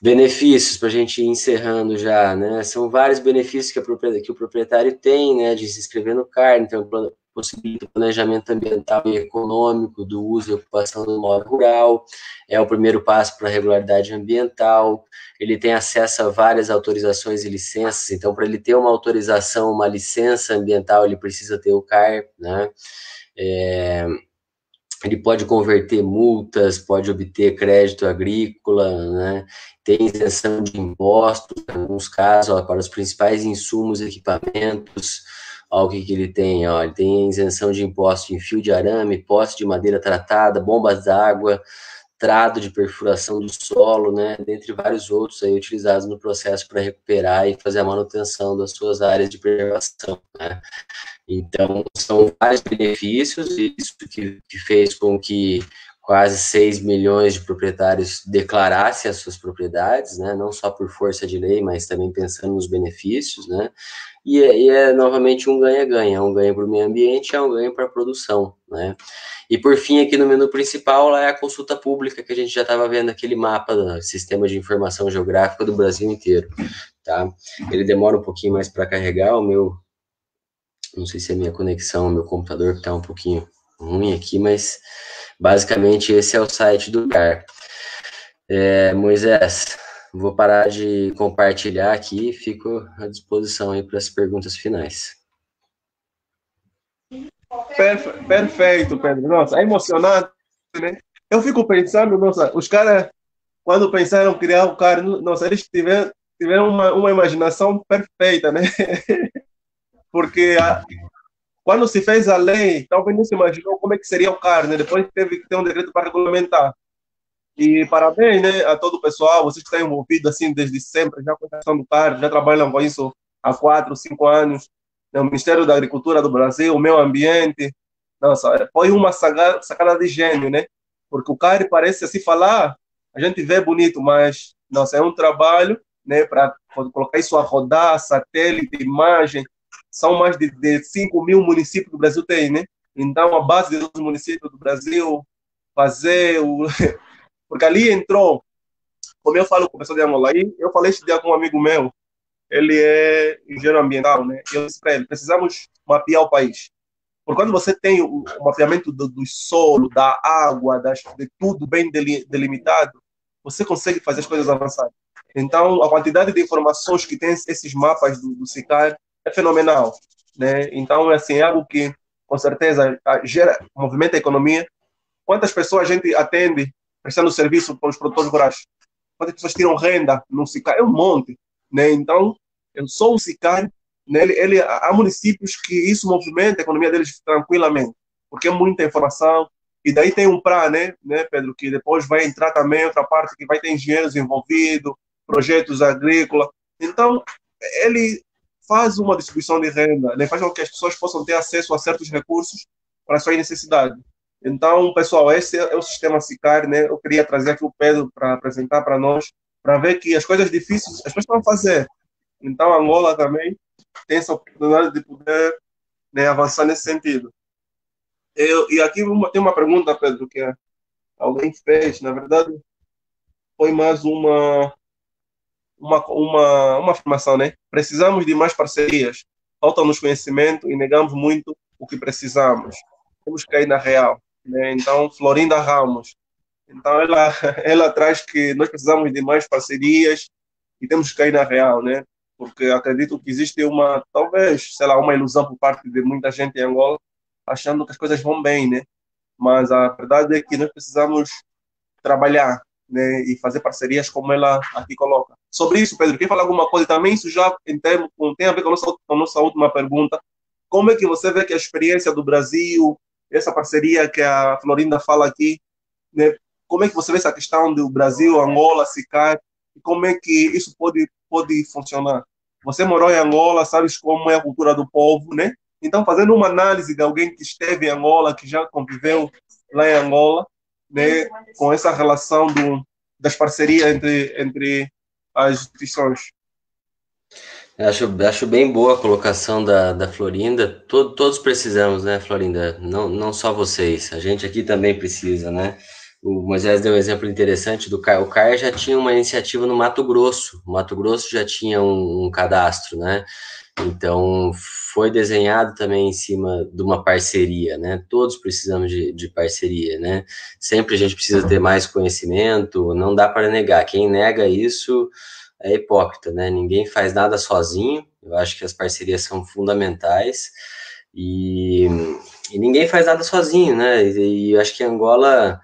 Benefícios, para a gente ir encerrando já, né? São vários benefícios que o proprietário tem, né? De se inscrever no CAR, então possibilita o planejamento ambiental e econômico do uso e ocupação do imóvel rural, é o primeiro passo para a regularidade ambiental, ele tem acesso a várias autorizações e licenças, então para ele ter uma autorização, uma licença ambiental, ele precisa ter o CAR, né? Ele pode converter multas, pode obter crédito agrícola, né? Tem isenção de impostos, em alguns casos, ó, para os principais insumos e equipamentos. Olha o que ele tem, ó. Ele tem isenção de imposto em fio de arame, poste de madeira tratada, bombas d'água, trado de perfuração do solo, né? Dentre vários outros aí utilizados no processo para recuperar e fazer a manutenção das suas áreas de preservação, né? Então, são vários benefícios, e isso que fez com que quase 6 milhões de proprietários declarassem as suas propriedades, né? Não só por força de lei, mas também pensando nos benefícios, né? E é novamente um ganha-ganha, um ganho para o meio ambiente, é um ganho para a produção, né? E por fim, aqui no menu principal, lá é a consulta pública, que a gente já estava vendo aquele mapa do Sistema de Informação Geográfica do Brasil inteiro, tá? Ele demora um pouquinho mais para carregar, o meu, não sei se é a minha conexão, o meu computador que está um pouquinho ruim aqui, mas basicamente esse é o site do CAR. Moisés, vou parar de compartilhar aqui e fico à disposição aí para as perguntas finais. Perfeito, Pedro. Nossa, é emocionante, né? Eu fico pensando, nossa, os caras, quando pensaram em criar o CAR, nossa, eles tiveram uma imaginação perfeita, né? Porque quando se fez a lei, talvez não se imaginou como é que seria o CAR, né? Depois teve que ter um decreto para regulamentar. E parabéns, né, a todo o pessoal, vocês que estão envolvidos assim desde sempre, já com a questão do CAR, já trabalham com isso há 4, 5 anos. O Ministério da Agricultura do Brasil, o Meio Ambiente, nossa, foi uma sacada de gênio, né? Porque o CAR parece assim falar, a gente vê bonito, mas nossa, é um trabalho, né, para colocar isso a rodar, satélite, imagem, são mais de 5 mil municípios que o Brasil tem, né? Então, a base dos municípios do Brasil, fazer o porque ali entrou, como eu falo com o pessoal de Angola, aí eu falei esse dia com um amigo meu, ele é engenheiro ambiental, né? E eu disse para ele, precisamos mapear o país. Porque quando você tem o mapeamento do solo, da água, de tudo bem delimitado, você consegue fazer as coisas avançarem. Então, a quantidade de informações que tem esses mapas do SICAR é fenomenal, né? Então, assim, é algo que, com certeza, gera, movimenta a economia. Quantas pessoas a gente atende prestando serviço para os produtores rurais? Quantas pessoas tiram renda no SICAR? É um monte, né? Então, eu sou o SICAR, né? Há municípios que isso movimenta a economia deles tranquilamente, porque é muita informação. E daí tem um PRA, né, Pedro, que depois vai entrar também outra parte que vai ter engenheiros envolvidos, projetos agrícolas. Então, ele faz uma distribuição de renda, né? Faz com que as pessoas possam ter acesso a certos recursos para a sua necessidade. Então, pessoal, esse é o sistema SICAR, né? Eu queria trazer aqui o Pedro para apresentar para nós, para ver que as coisas difíceis as pessoas estão a fazer. Então, Angola também tem essa oportunidade de poder, né, avançar nesse sentido. E aqui tem uma pergunta, Pedro, que alguém fez, na verdade, foi mais uma afirmação, né? Precisamos de mais parcerias, falta-nos conhecimento e negamos muito o que precisamos. Temos que cair na real, né? Então, Florinda Ramos. Então, ela traz que nós precisamos de mais parcerias e temos que cair na real, né? Porque acredito que existe talvez, sei lá, uma ilusão por parte de muita gente em Angola, achando que as coisas vão bem, né? Mas a verdade é que nós precisamos trabalhar, né, e fazer parcerias como ela aqui coloca. Sobre isso, Pedro, quer falar alguma coisa também? Isso já tem a ver com a nossa última pergunta. Como é que você vê que a experiência do Brasil, essa parceria que a Florinda fala aqui, né, como é que você vê essa questão do Brasil, Angola, SICAR, e como é que isso pode funcionar? você morou em Angola, sabes como é a cultura do povo, né? Então, fazendo uma análise de alguém que esteve em Angola, que já conviveu lá em Angola, né, com essa relação das parcerias entre as instituições. Acho bem boa a colocação da Florinda. Todos precisamos, né, Florinda? Não só vocês. A gente aqui também precisa, né? O Moisés deu um exemplo interessante do CAR. O CAR já tinha uma iniciativa no Mato Grosso. O Mato Grosso já tinha um cadastro, né? Então, foi desenhado também em cima de uma parceria, né? Todos precisamos de parceria, né? Sempre a gente precisa ter mais conhecimento, não dá para negar. Quem nega isso é hipócrita, né? Ninguém faz nada sozinho. Eu acho que as parcerias são fundamentais e, e ninguém faz nada sozinho, né? E eu acho que Angola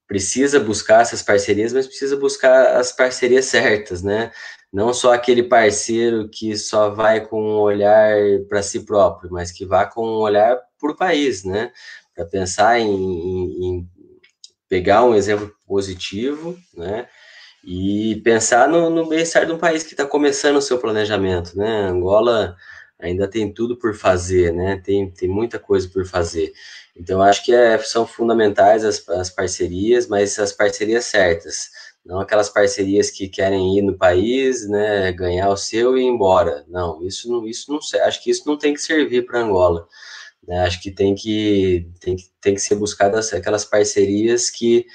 precisa buscar essas parcerias, mas precisa buscar as parcerias certas, né? Não só aquele parceiro que só vai com um olhar para si próprio, mas que vá com um olhar para o país, né? Para pensar em pegar um exemplo positivo, né? E pensar no bem-estar de um país que está começando o seu planejamento, né? Angola ainda tem tudo por fazer, né? Tem muita coisa por fazer. Então, acho que são fundamentais as parcerias, mas as parcerias certas. Não aquelas parcerias que querem ir no país, né, ganhar o seu e ir embora. Não, isso não, acho que isso não tem que servir para Angola. Né? Acho que tem que ser buscadas aquelas parcerias que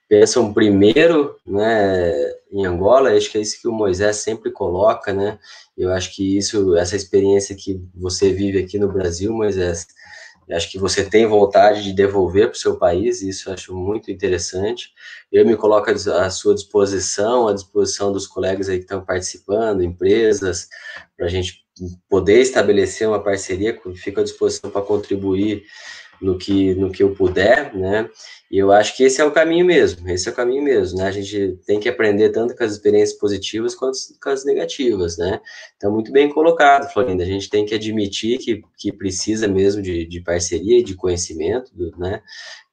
pensam primeiro, né, em Angola. Acho que é isso que o Moisés sempre coloca, né? Eu acho que essa experiência que você vive aqui no Brasil, Moisés, eu acho que você tem vontade de devolver para o seu país, e isso eu acho muito interessante. Eu me coloco à sua disposição, à disposição dos colegas aí que estão participando, empresas, para a gente poder estabelecer uma parceria, fico à disposição para contribuir no que eu puder, né? E eu acho que esse é o caminho mesmo, né? A gente tem que aprender tanto com as experiências positivas quanto com as negativas, né? Então, muito bem colocado, Florinda. A gente tem que admitir que precisa mesmo de parceria e de conhecimento, né?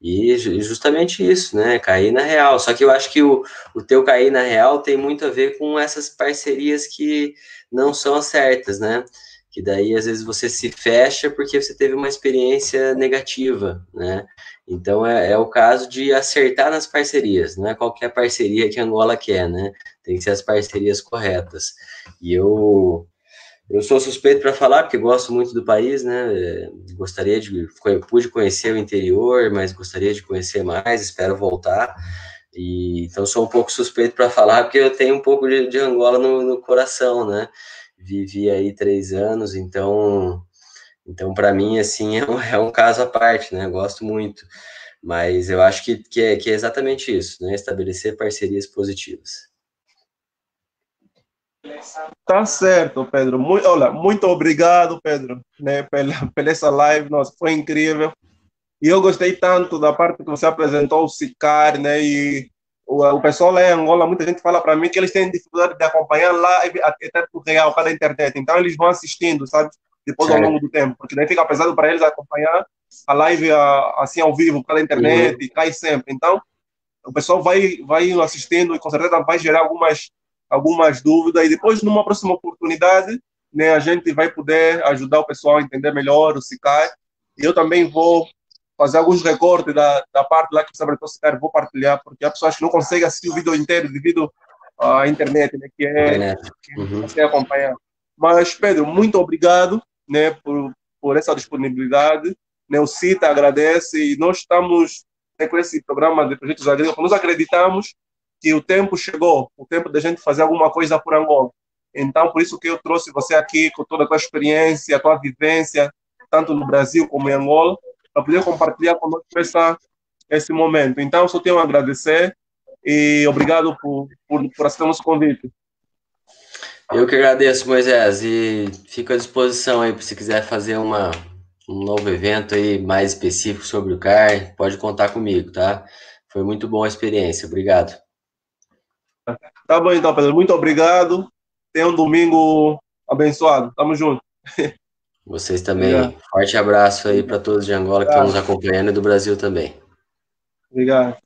E justamente isso, né? Cair na real. Só que eu acho que o teu cair na real tem muito a ver com essas parcerias que não são as certas, né? Que daí às vezes você se fecha porque você teve uma experiência negativa, né? Então é o caso de acertar nas parcerias, não é qualquer parceria que a Angola quer, né? Tem que ser as parcerias corretas. E eu sou suspeito para falar porque gosto muito do país, né? Pude conhecer o interior, mas gostaria de conhecer mais, espero voltar. E então sou um pouco suspeito para falar porque eu tenho um pouco de Angola no coração, né? Vivi aí 3 anos, então para mim, assim, é um caso à parte, né? Eu gosto muito, mas eu acho que é exatamente isso, né? Estabelecer parcerias positivas. Tá certo, Pedro. Olha, muito obrigado, Pedro, né, pela essa live. Nossa, foi incrível. E eu gostei tanto da parte que você apresentou o SICAR, né? E o pessoal lá em Angola, muita gente fala para mim que eles têm dificuldade de acompanhar lá até tempo real, cada internet. Então eles vão assistindo, sabe? Depois ao longo Certo. do tempo, porque daí fica pesado para eles acompanhar a live assim ao vivo, pela internet, Uhum. e cai sempre. Então o pessoal vai indo assistindo e com certeza vai gerar algumas dúvidas. E depois, numa próxima oportunidade, né, a gente vai poder ajudar o pessoal a entender melhor o SICAI. E eu também vou fazer alguns recortes da parte lá que você apresentou o SICAI, vou partilhar, porque há pessoas que não conseguem assistir o vídeo inteiro devido à internet, né, Internet. que não Uhum. consegue acompanhar. Mas, Pedro, muito obrigado, né, por essa disponibilidade. Né, o CITA agradece e nós estamos, né, com esse programa de projetos agrícolas. Nós acreditamos que o tempo chegou, o tempo da gente fazer alguma coisa por Angola. Então, por isso que eu trouxe você aqui com toda a tua experiência, a tua vivência, tanto no Brasil como em Angola, para poder compartilhar conosco esse momento. Então, só tenho a agradecer e obrigado por aceitar o nosso convite. Eu que agradeço, Moisés, e fico à disposição aí se quiser fazer um novo evento aí mais específico sobre o CAR, pode contar comigo, tá? Foi muito boa a experiência, obrigado. Tá bom, então, Pedro. Muito obrigado. Tenha um domingo abençoado. Tamo junto. Vocês também. Obrigado. Forte abraço aí para Obrigado. todos de Angola que estão nos acompanhando e do Brasil também. Obrigado.